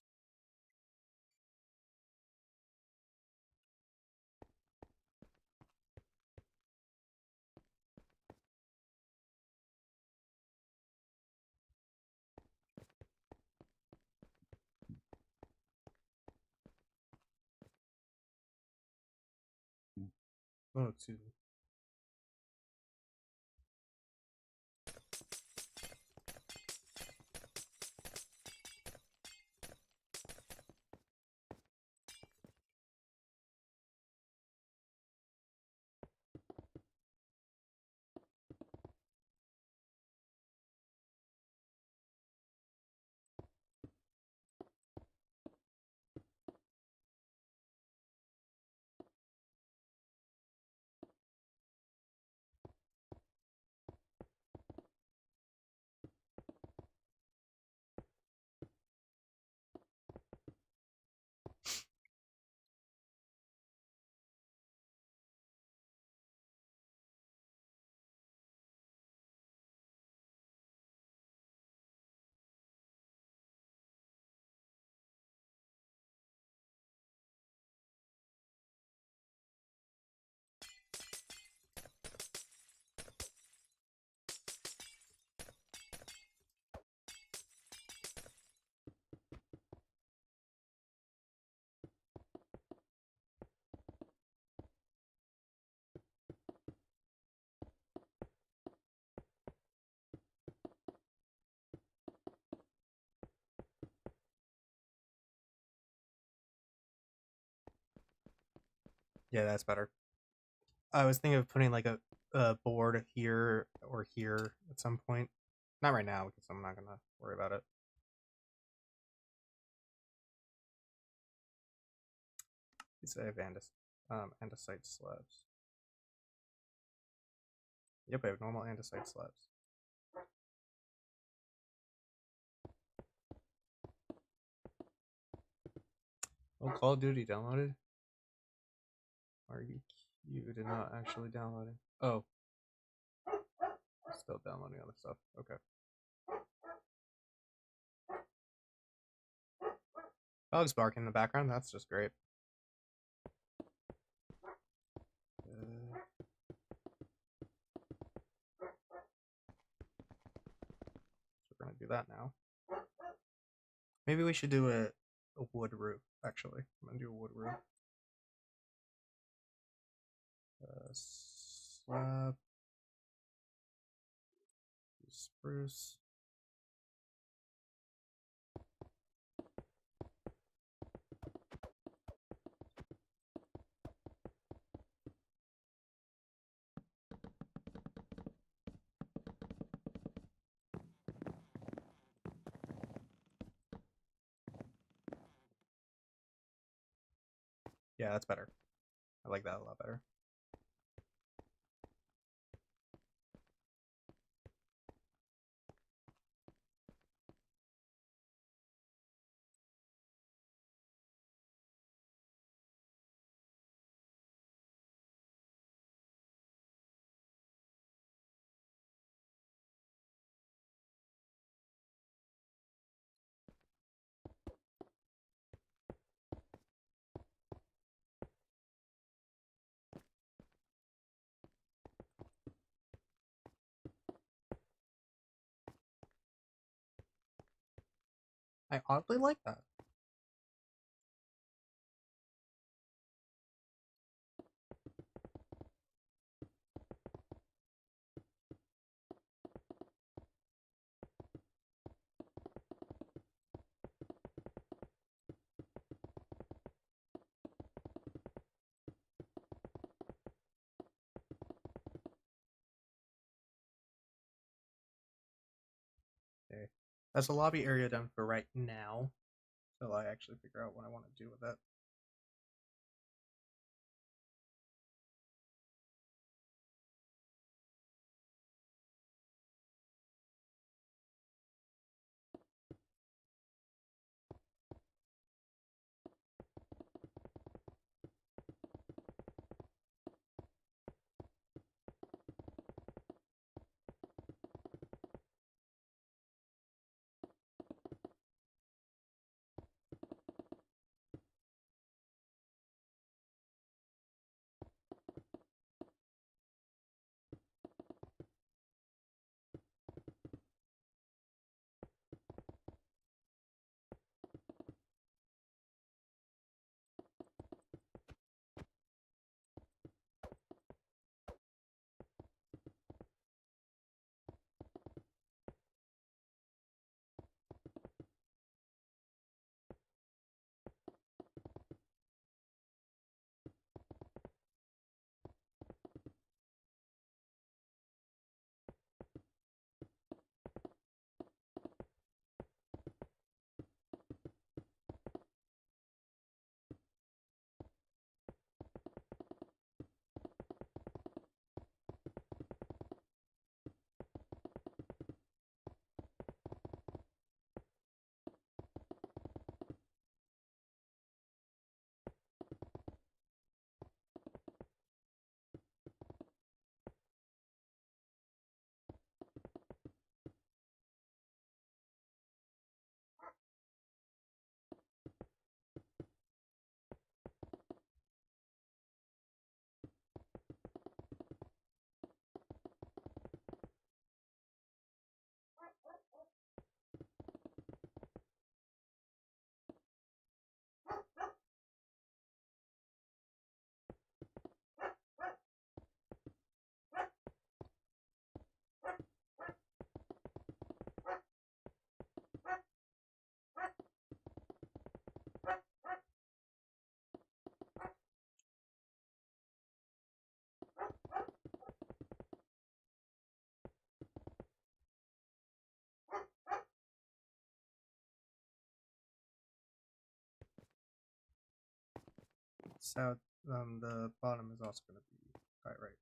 Oh, excuse me. Yeah, that's better. I was thinking of putting like a board here or here at some point. Not right now because I'm not gonna worry about it. I have andesite slabs. Yep, I have normal andesite slabs. Oh, Call of Duty downloaded? Are you cute and not actually downloading? Oh. Still downloading other stuff. Okay. Dogs barking in the background. That's just great. So we're gonna do that now. Maybe we should do a wood roof. Actually, I'm gonna do a wood roof. Slab. Spruce. Yeah, that's better. I like that a lot better. I oddly like that. Okay. That's the lobby area done for right now. Till I actually figure out what I want to do with it. So the bottom is also going to be tight, right?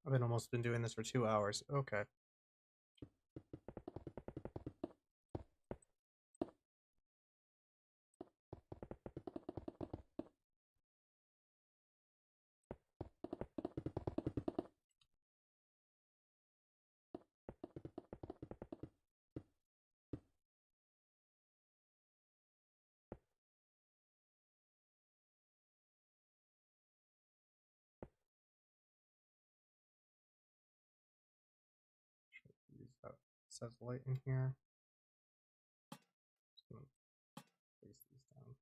I've almost been doing this for 2 hours. Okay. Use that satellite in here. Just gonna place these down.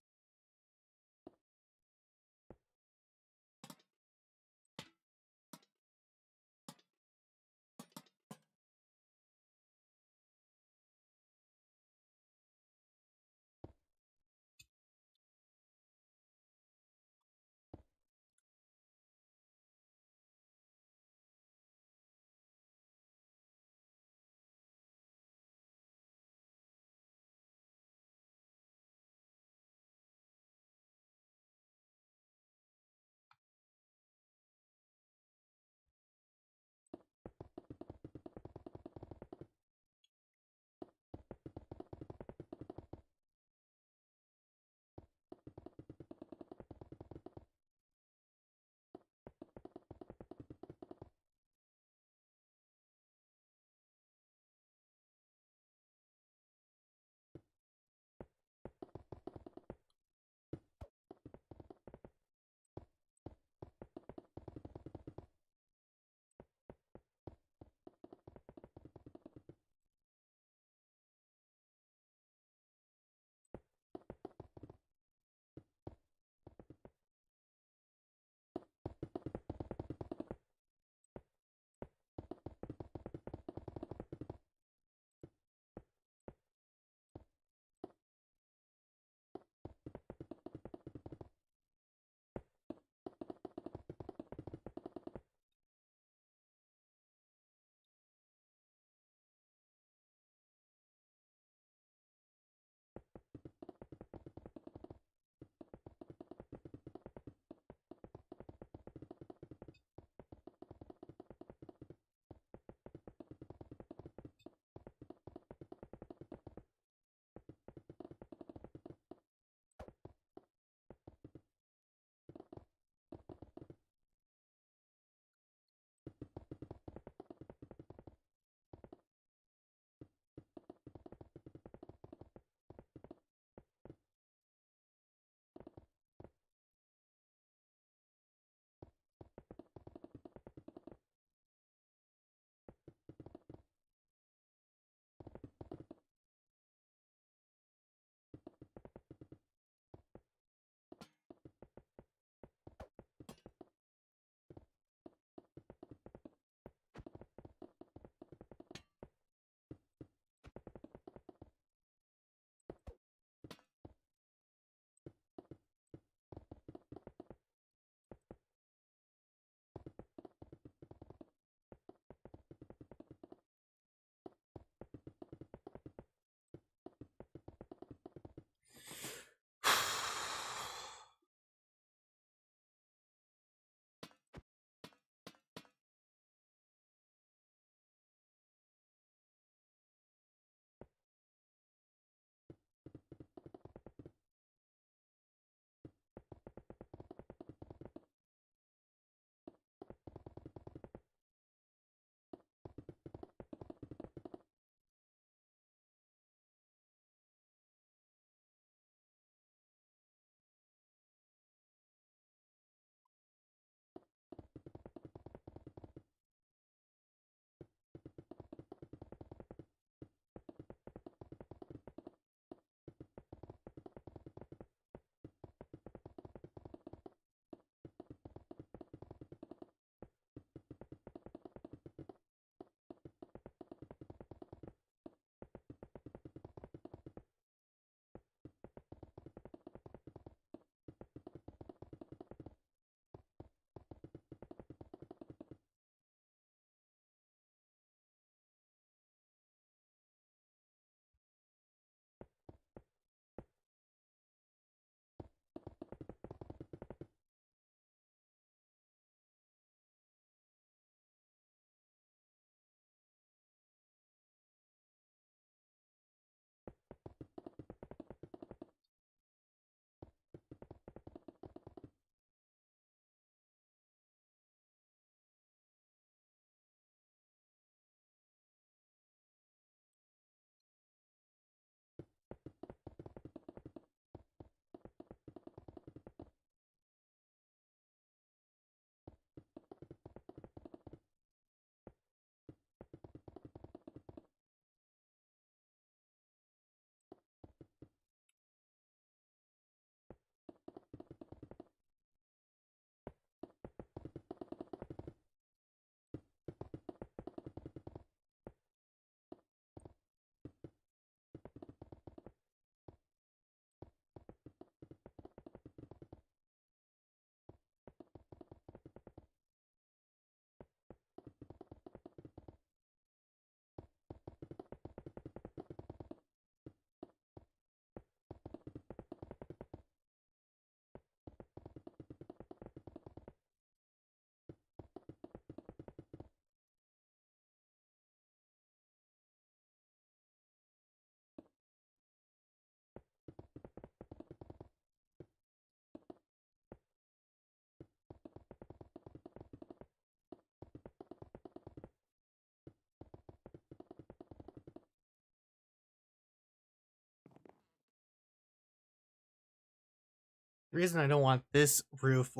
The reason I don't want this roof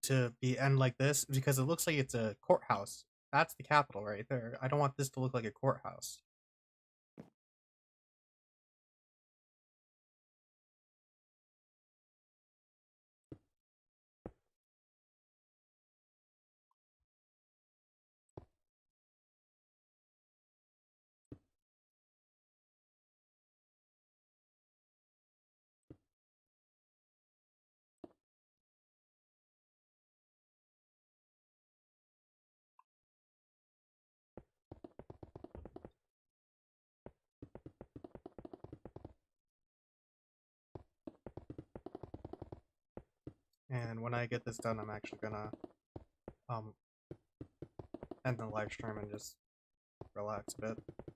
to be end like this is because it looks like it's a courthouse. That's the Capitol right there. I don't want this to look like a courthouse. And when I get this done, I'm actually gonna end the live stream and just relax a bit.